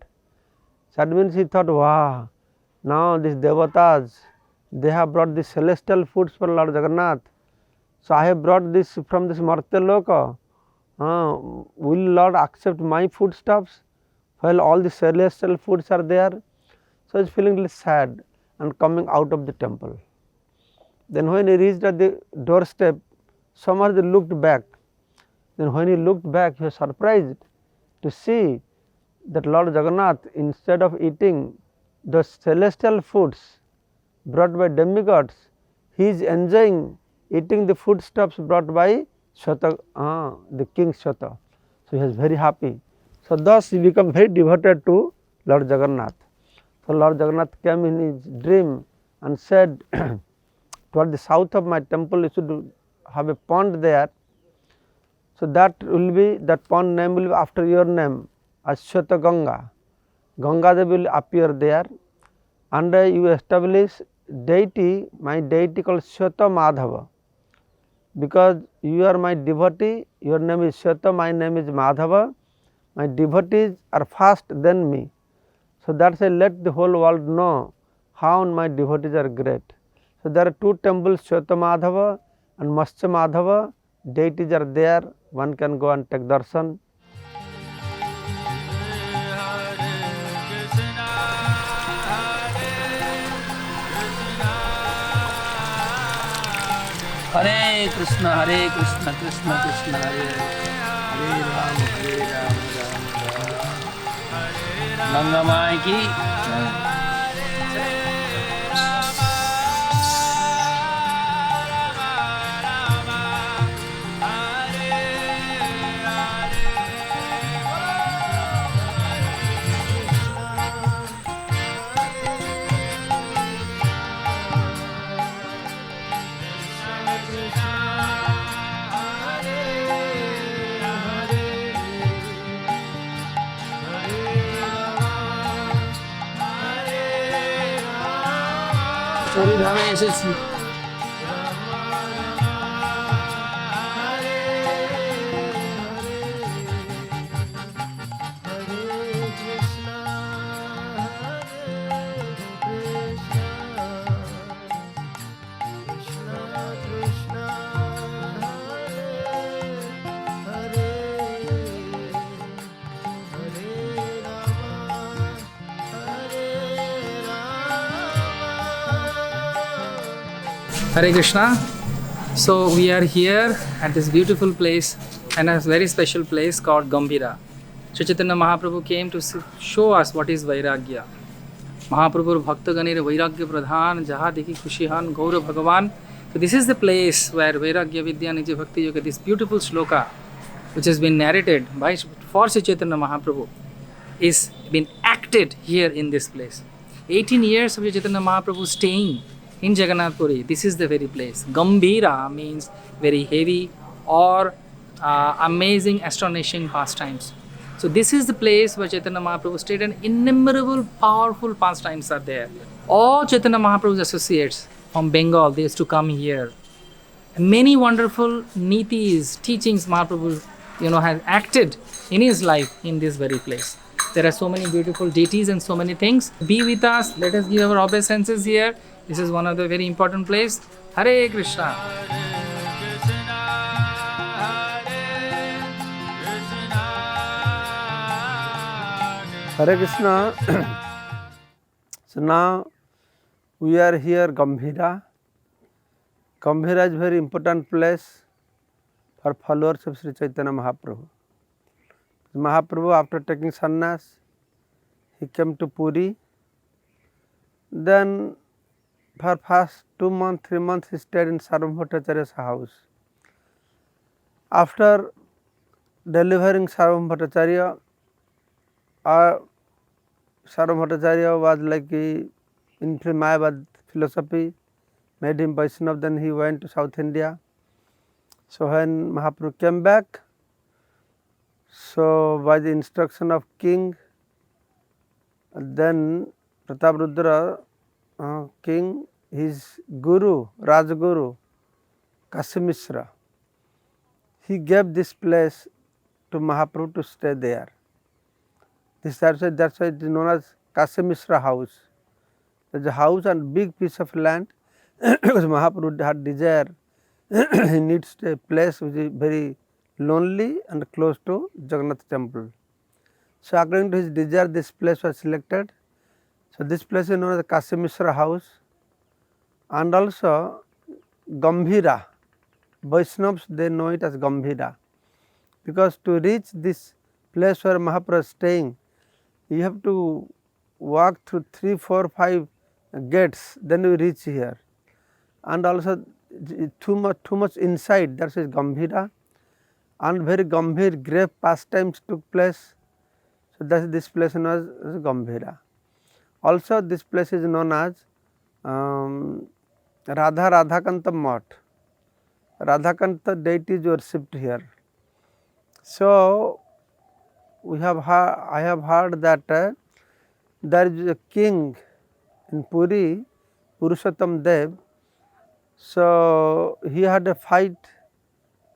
Sad means he thought, wow, now these devatas, they have brought these celestial foods for Lord Jagannath. So I have brought this from this Martya Loka. Will Lord accept my foodstuffs while all the celestial foods are there? So he is feeling little sad and coming out of the temple. Then when he reached at the doorstep, somehow he looked back. Then when he looked back, he was surprised to see that Lord Jagannath, instead of eating the celestial foods brought by demigods, he is enjoying eating the foodstuffs brought by Shweta, the king Shweta. So he was very happy. So thus he became very devoted to Lord Jagannath. So Lord Jagannath came in his dream and said, toward the south of my temple you should have a pond there. So that pond name will be after your name as Shweta Ganga. Ganga Devi will appear there, and you establish deity, my deity called Shweta Madhava. Because you are my devotee, your name is Shweta, my name is Madhava, my devotees are fast than me. So that's why let the whole world know how my devotees are great. So there are 2 temples, Shweta Madhava and Matsya Madhava, deities are there, one can go and take darshan. Hare Krishna, Krishna Krishna, Hare Hare Ram, Ram Ram. Ganga Mai ki. চরিধামে এসেছি। Hare Krishna. So we are here at this beautiful place and a very special place called Gambhira. Sri Chaitanya Mahaprabhu came to show us what is Vairagya. Mahaprabhu Bhaktaganir Vairagya Pradhan Jaha Dekhi Khushihan Gaura Bhagavan. So this is the place where Vairagya Vidya Nija Bhakti Yoga, this beautiful shloka which has been narrated by for Sri Chaitanya Mahaprabhu, is been acted here in this place. 18 years of Sri Chaitanya Mahaprabhu staying in Jagannath Puri. This is the very place. Gambhira means very heavy or amazing, astonishing pastimes. So this is the place where Chaitanya Mahaprabhu stayed, and innumerable powerful pastimes are there. All Chaitanya Mahaprabhu's associates from Bengal, they used to come here. Many wonderful nitis, teachings Mahaprabhu, has acted in his life in this very place. There are so many beautiful deities and so many things. Be with us. Let us give our obeisances here. This is one of the very important place. Hare Krishna. Hare Krishna. So now we are here Gambhira. Gambhira is very important place for followers of Sri Chaitanya Mahaprabhu. Mahaprabhu, after taking sannyas, he came to Puri. Then for first 2 months, 3 months he stayed in Sarvam Bhattacharya's house. After delivering Sarvam Bhattacharya, Sarvam Bhattacharya was like in Mayavad philosophy, made him Vaishnava, then he went to South India. So when Mahaprabhu came back, so by the instruction of king, then Prataprudra king, his guru, Rajguru, Kashi Mishra, he gave this place to Mahaprabhu to stay there. That's why it is known as Kashi Mishra house. There is a house and big piece of land because Mahaprabhu had desire he needs a place which is very lonely and close to Jagannath temple. So according to his desire, this place was selected. So this place is known as Kashi Mishra house, and also Gambhira. Vaishnavas, they know it as Gambhira, because to reach this place where Mahaprabhu is staying, you have to walk through 3, 4, 5 gates, then you reach here, and also too much inside, that is Gambhira, and very Gambhir grave pastimes took place. So that is this place known as Gambhira. Also this place is known as Radhakanta Math. Radhakanta deity is worshipped here. So I have heard that there is a king in Puri, Purushottam Dev. So he had a fight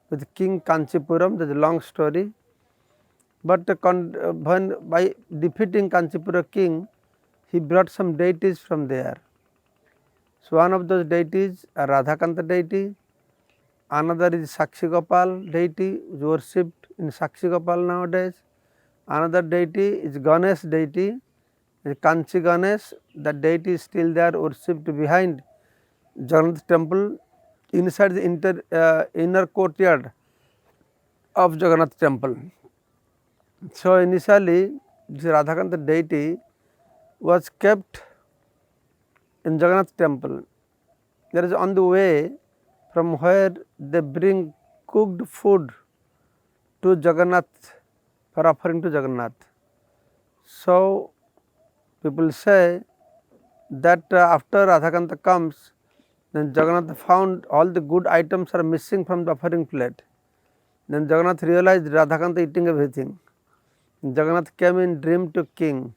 with King Kanchipuram. There is a long story, but by defeating Kanchipura king, he brought some deities from there. So one of those deities are Radhakanta deity, another is Sakshi Gopal deity, is worshipped in Sakshi Gopal nowadays. Another deity is Ganesh deity, Kanchi Ganesh. The deity is still there, worshipped behind Jagannath temple, inside the inner courtyard of Jagannath temple. So initially this Radhakanta deity was kept in Jagannath temple. There is on the way from where they bring cooked food to Jagannath for offering to Jagannath. So people say that after Radhakanta comes, then Jagannath found all the good items are missing from the offering plate. Then Jagannath realized Radhakanta eating everything. Jagannath came in dream to king,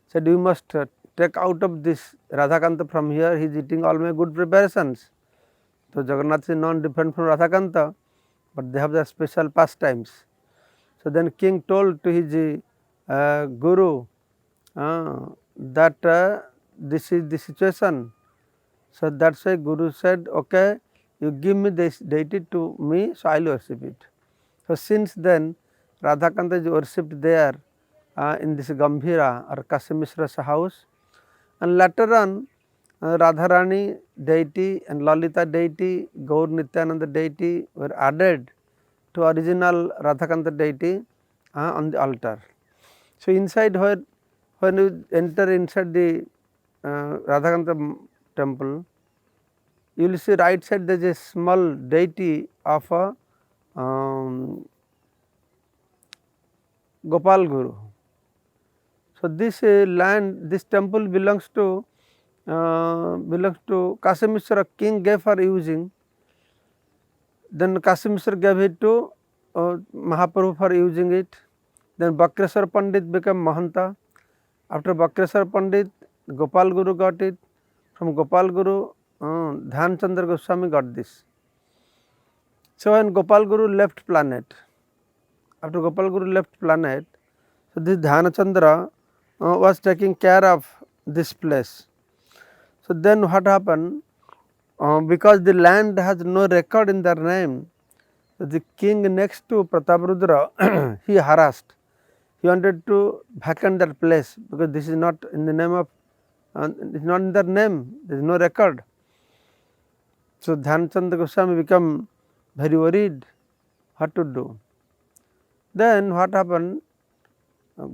said, you must take out of this Radhakanta from here, he is eating all my good preparations. So Jagannath is non different from Radhakanta, but they have their special pastimes. So then king told to his guru that this is the situation. So that's why guru said, okay, you give me this deity to me, so I will worship it. So since then Radhakanta is worshipped there in this Gambhira or Kashi Mishra's house, and later on Radharani deity and Lalita deity, Gaur Nityananda deity were added to original Radhakanta deity on the altar. So inside when you enter inside the Radhakanta temple, you will see right side there is a small deity of a Gopal Guru. So this this temple belongs to Kashi Mishra. King gave for using. Then Kashi Mishra gave it to Mahaprabhu for using it. Then Bakreshwar Pandit became Mahanta. After Bakreshwar Pandit, Gopal Guru got it. From Gopal Guru, Dhyan Chandra Goswami got this. So when Gopal Guru left planet, after Gopal Guru left planet, so this Dhyan Chandra was taking care of this place. So then what happened? Because the land has no record in their name, so the king next to Prataparudra he harassed. He wanted to vacate that place because this is not in the name of, it is not in their name, there is no record. So Dhyan Chandra Goswami become very worried what to do. Then what happened?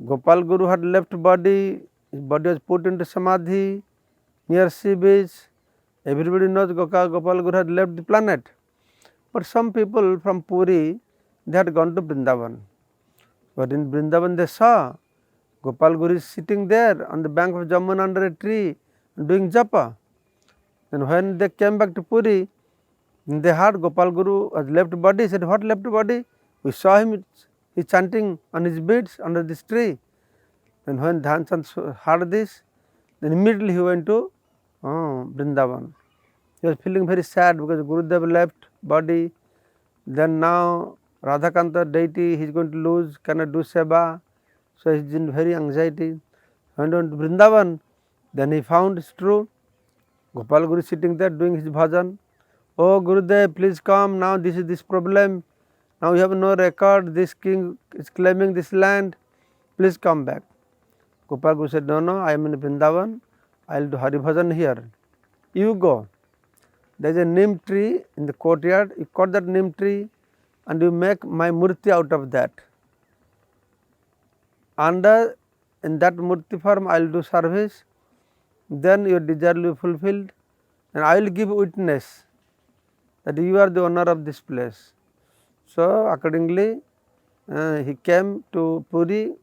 Gopal Guru had left body, his body was put into Samadhi near sea beach. Everybody knows Gopal Guru had left the planet. But some people from Puri, they had gone to Vrindavan. But in Vrindavan they saw Gopal Guru is sitting there on the bank of Jamuna under a tree doing japa. Then when they came back to Puri, they heard Gopal Guru has left body. He said, what left body? We saw him, he is chanting on his beads under this tree. Then when Dhyan Chandra heard this, then immediately he went to Vrindavan. He was feeling very sad because Gurudev left body. Then now Radhakanta deity he is going to lose, cannot do seva. So he is in very anxiety. When he went to Vrindavan, then he found it's true. Gopal Guru is sitting there doing his bhajan. Oh Gurudev, please come, now this is this problem. Now we have no record, this king is claiming this land, please come back. Gopal Guru said, no, I am in Vrindavan, I will do Hari Bhajan here. You go. There is a neem tree in the courtyard, you cut that neem tree and you make my murti out of that. And in that murti form I will do service, then your desire will be fulfilled and I will give witness that you are the owner of this place. So accordingly he came to Puri,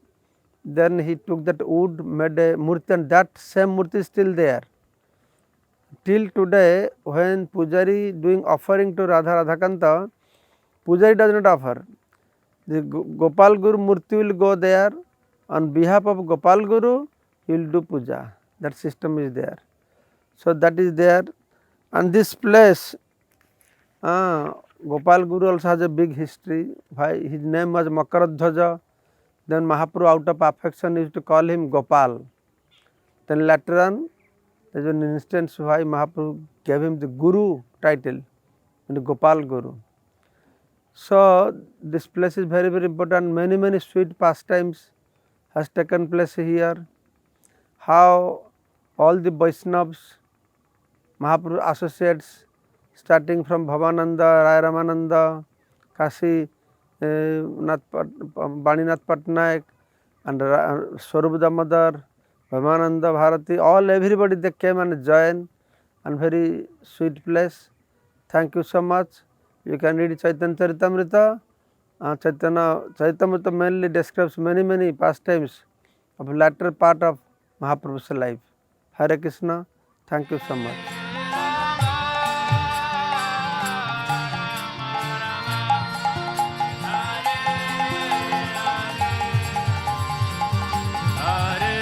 then he took that wood, made a murti, and that same murti is still there. Till today when Pujari doing offering to Radhakanta, Pujari does not offer. The Gopal Guru murti will go there, on behalf of Gopal Guru he will do puja. That system is there. So that is there, and this place Gopal Guru also has a big history. His name was Makaradhwaja. Then Mahaprabhu out of affection used to call him Gopal. Then later on there is an instance why Mahaprabhu gave him the Guru title, the Gopal Guru. So this place is very important. Many sweet pastimes has taken place here. How all the Vaishnavas, Mahaprabhu associates, starting from Bhavananda, Raya Ramananda, Kashi, Baninath Patnaik, and Swarup Damodar, Bhavananda Bharati, all everybody they came and joined, and very sweet place. Thank you so much. You can read Chaitanya Charitamrita. Chaitanya Charitamrita mainly describes many pastimes of latter part of Mahaprabhu's life. Hare Krishna. Thank you so much. Hare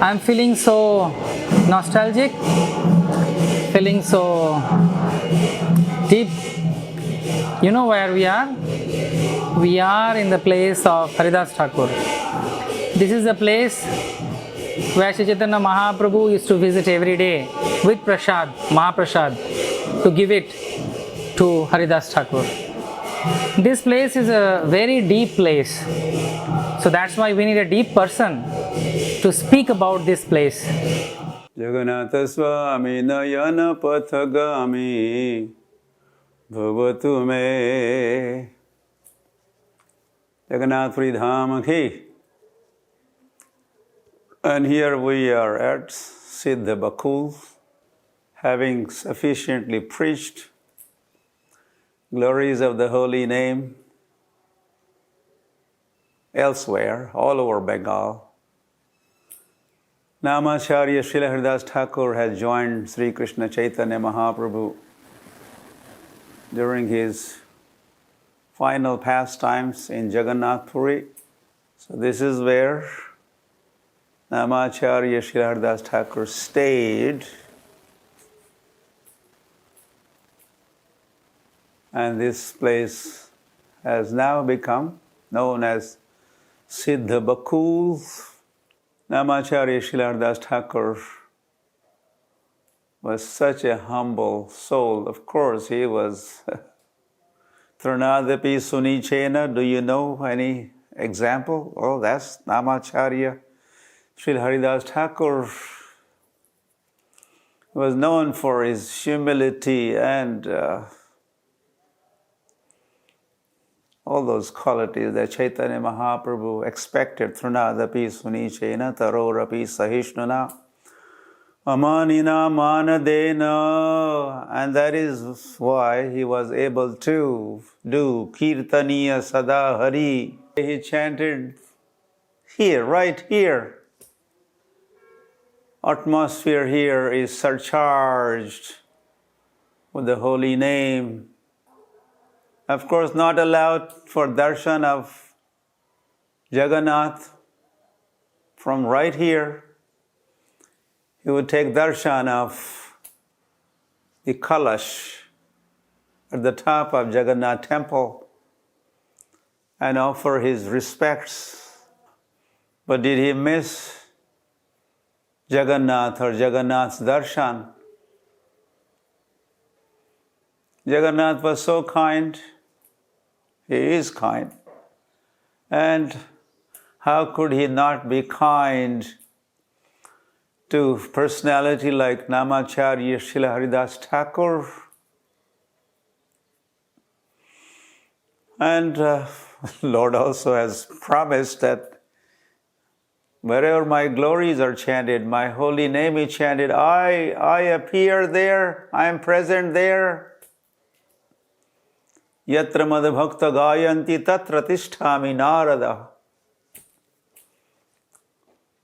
I'm feeling so nostalgic, feeling so deep. You know where we are? We are in the place of Haridas Thakur. This is the place where Sri Chaitanya Mahaprabhu used to visit every day with Prasad, Mahaprasad, to give it to Haridas Thakur. This place is a very deep place. So that's why we need a deep person to speak about this place. Jagannatha Swami Nayana Pathagami Bhavatu Me. Jagannath Puri Dham Ki. And here we are at Siddha Bakul, having sufficiently preached glories of the holy name elsewhere, all over Bengal. Namacharya Srila Haridas Thakur has joined Sri Krishna Chaitanya Mahaprabhu during his final pastimes in Jagannath Puri. So this is where Namacharya Srila Haridas Thakur stayed, and this place has now become known as Siddha Bakul. Namacharya Srila Haridas Thakur was such a humble soul. Of course, he was Trinadapi Sunichena. Do you know any example? Oh, that's Namacharya Srila Haridas Thakur was known for his humility and all those qualities that Chaitanya Mahaprabhu expected. Trinadapi Sunichena Tarorapi Sahishnuna Amanina Manadena. And that is why he was able to do Kirtaniya Sada Hari. He chanted here, right here. Atmosphere here is surcharged with the holy name. Of course, not allowed for darshan of Jagannath from right here. He would take darshan of the Kalash at the top of Jagannath temple and offer his respects. But did he miss Jagannath or Jagannath's darshan? Jagannath was so kind. He is kind. And how could he not be kind to personality like Namacharya Srila Haridas Thakur? And Lord also has promised that wherever my glories are chanted, my holy name is chanted, I appear there, I am present there. Yatra madbhakta gayanti tatra tisthami narada.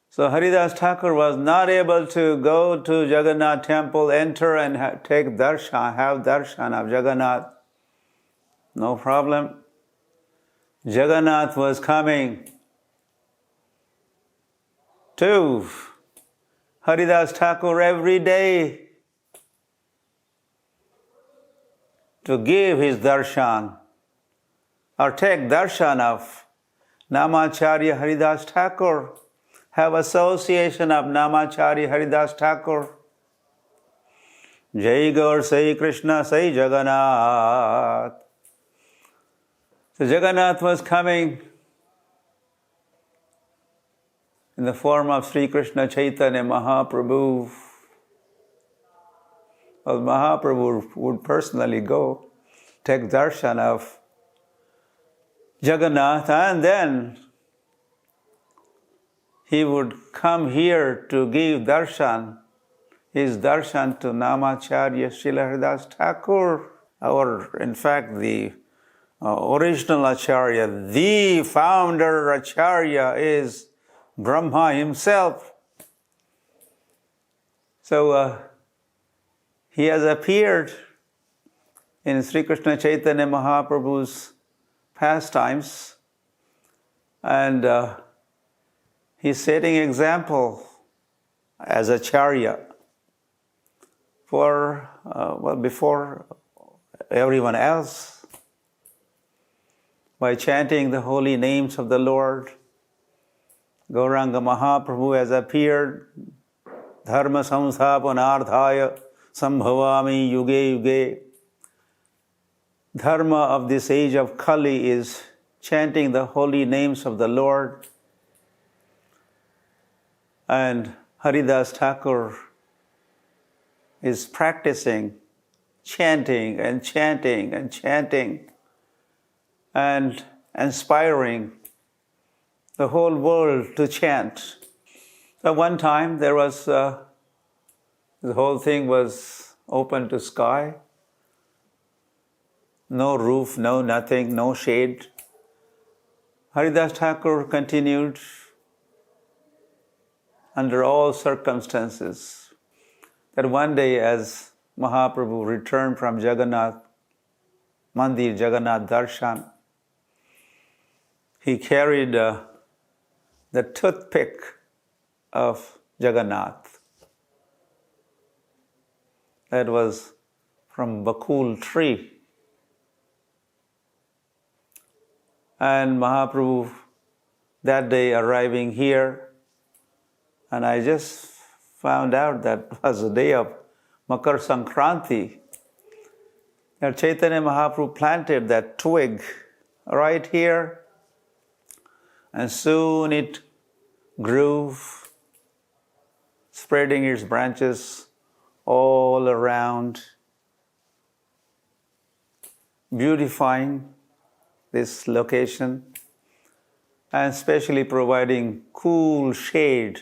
So Haridas Thakur was not able to go to Jagannath temple, enter and take darshan, have darshan of Jagannath. No problem. Jagannath was coming to Haridas Thakur every day to give his darshan or take darshan of Namacharya Haridas Thakur, have association of Namacharya Haridas Thakur. Jai Gaur Sai Krishna Sai Jagannath. So Jagannath was coming in the form of Sri Krishna Chaitanya Mahaprabhu. Well, Mahaprabhu would personally go, take darshan of Jagannath, and then he would come here to give darshan, his darshan to Namacharya Srila Haridas Thakur, or in fact the original Acharya, the founder Acharya is Brahma himself. So he has appeared in Sri Krishna Chaitanya Mahaprabhu's pastimes, and he's setting example as acharya for, before everyone else by chanting the holy names of the Lord. Gauranga Mahaprabhu has appeared, Dharma Samsthapanarthaya Sambhavami Yuge Yuge. Dharma of this age of Kali is chanting the holy names of the Lord. And Haridas Thakur is practicing chanting and chanting and chanting and inspiring the whole world to chant. At one time there was, the whole thing was open to sky. No roof, no nothing, no shade. Haridas Thakur continued under all circumstances. That one day as Mahaprabhu returned from Jagannath Mandir, Jagannath Darshan, he carried the toothpick of Jagannath. That was from Bakul tree. And Mahaprabhu that day arriving here, and I just found out that was the day of Makar Sankranti. That Chaitanya Mahaprabhu planted that twig right here, and soon it grew, spreading its branches all around, beautifying this location and especially providing cool shade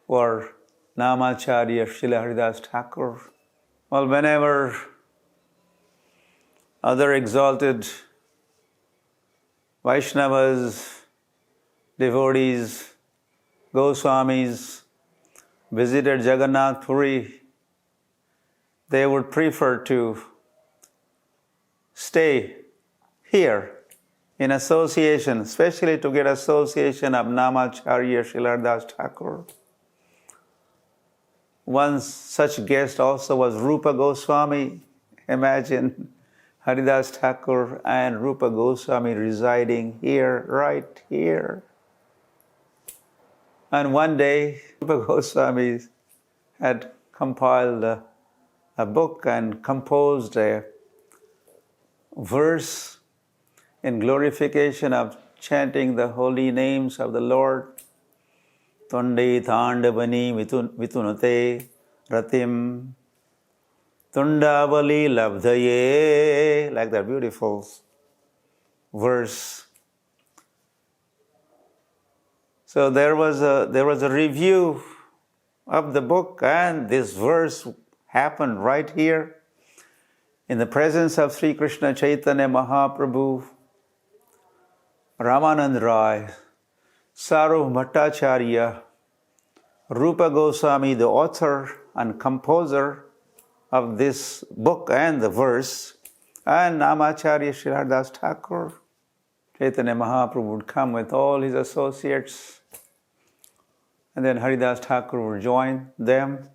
for Namacharya Srila Haridas Thakur. Well, whenever other exalted Vaishnavas, devotees, Goswamis visited Jagannath Puri, they would prefer to stay here in association, especially to get association of Namacharya Srila Haridas Thakur. One such guest also was Rupa Goswami. Imagine Haridas Thakur and Rupa Goswami residing here, right here. And one day, Rupa Goswami had compiled a book and composed a verse in glorification of chanting the holy names of the Lord. Tunde Thandavani Vitunate Ratim Tundavali Labdhaye, like that beautiful verse. So there was a review of the book, and this verse happened right here in the presence of Sri Krishna Chaitanya Mahaprabhu, Ramanand Rai, Saruv Bhattacharya, Rupa Goswami, the author and composer of this book and the verse, and Namacharya Srila Haridas Thakur. Chaitanya Mahaprabhu would come with all his associates, and then Haridas Thakur would join them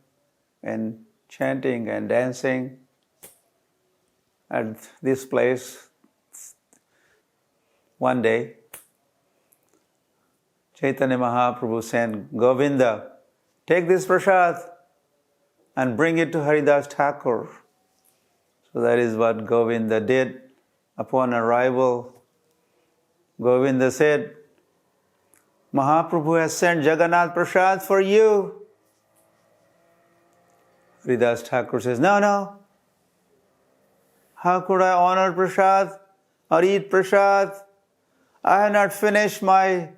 in chanting and dancing at this place. One day, Chaitanya Mahaprabhu sent Govinda, take this prasad and bring it to Haridas Thakur. So that is what Govinda did. Upon arrival, Govinda said, Mahaprabhu has sent Jagannath prasad for you. Haridas Thakur says, no. How could I honor prasad or eat prasad? I have not finished my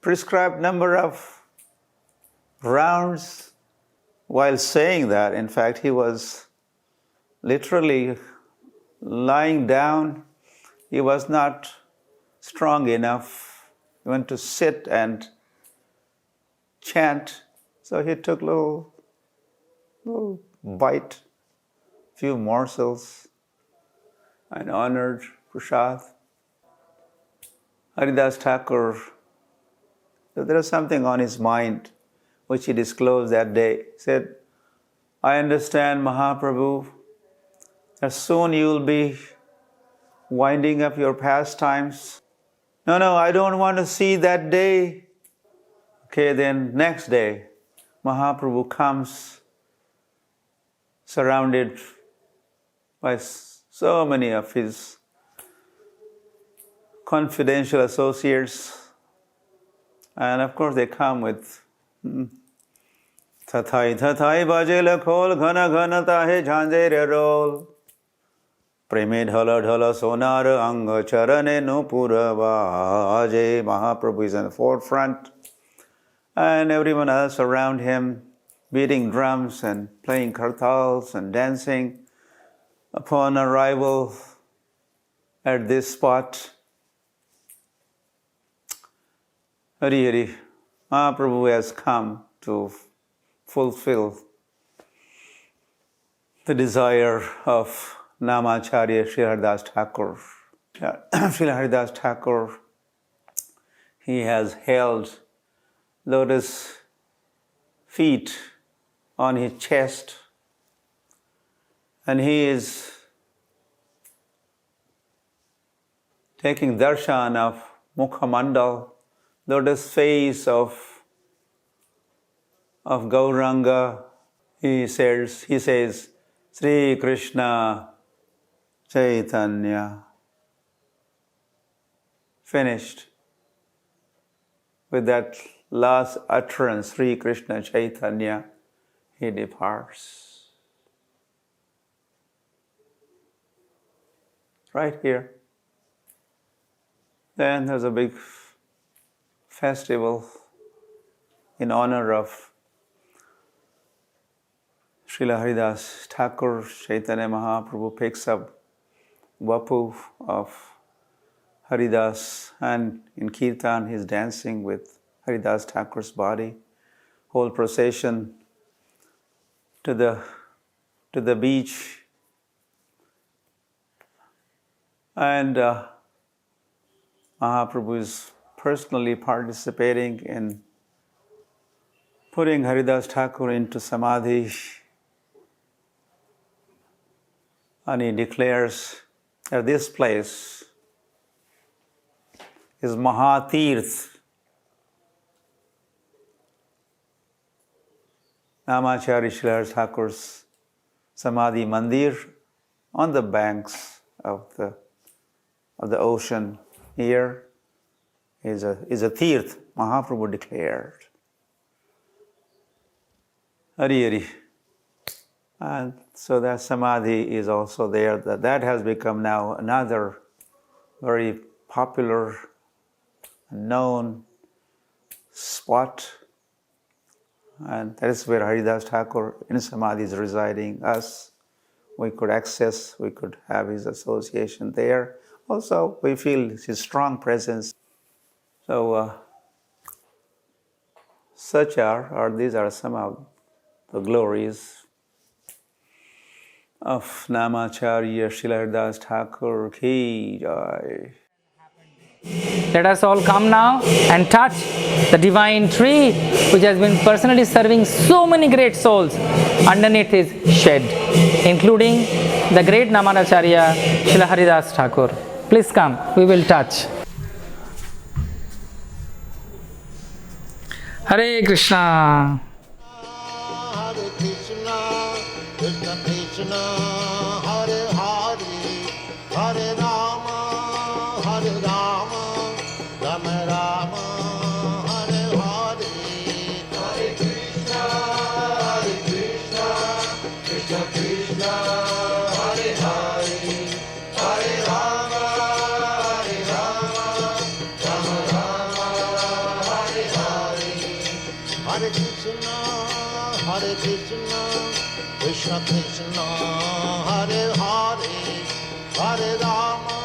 prescribed number of rounds. While saying that, in fact, he was literally lying down. He was not strong enough even to sit and chant. So he took little bite, few morsels, and honored prasad. Haridas Thakur, there was something on his mind. which he disclosed that day. He said, I understand, Mahaprabhu, that soon you will be winding up your pastimes. No, I don't want to see that day. Okay, then next day, Mahaprabhu comes surrounded by so many of his confidential associates. And of course, they come with Tathai Tathai Bajela Khol Ghana Ghana Tahe Jhanjere Rol Preme Dhala Dhala Sonar Anga Charane Nupura Vaje. Mahaprabhu is in the forefront, and everyone else around him beating drums and playing kartals and dancing. Upon arrival at this spot, Hari Hari, Mahaprabhu has come to fulfill the desire of Namacharya Srila Haridas Thakur. Srila Haridas Thakur, he has held lotus feet on his chest, and he is taking darshan of Mukhamandal, lotus face of Gauranga. He says, Sri Krishna Chaitanya. Finished with that last utterance, Sri Krishna Chaitanya, he departs. Right here. Then there's a big festival in honor of Srila Haridas Thakur. Chaitanya Mahaprabhu picks up Vapu of Haridas, and in Kirtan he's dancing with Haridas Thakur's body. Whole procession to the beach, and Mahaprabhu is personally participating in putting Haridas Thakur into Samadhi, and he declares that this place is Mahatirth. Namacharya Srila Thakur's Samadhi Mandir on the banks of the ocean here is a tirth, Mahaprabhu declared. Hari Hari. And so that Samadhi is also there. That has become now another very popular, known spot. And that is where Haridas Thakur in Samadhi is residing. Us, we could access, we could have his association there. Also, we feel his strong presence. So, these are some of the glories of Namacharya Srila Haridas Thakur ki jai. Let us all come now and touch the divine tree which has been personally serving so many great souls underneath his shed, including the great Namacharya Srila Haridas Thakur. Please come, we will touch. Hare Krishna. Hare Krishna, Krishna Krishna, Hare Hare, Hare Rama, Hare Rama, Rama Rama, Hare Hare. Hare Krishna, Krishna Krishna, Hare Hare, Hare Rama, Rama Rama, Hare Hare. Hare Krishna, Krishna Krishna, Hare Hare, Hare Rama,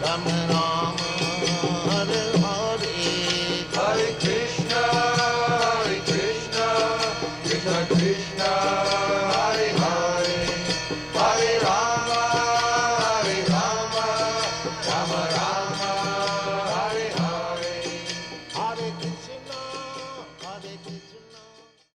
Rama Rama.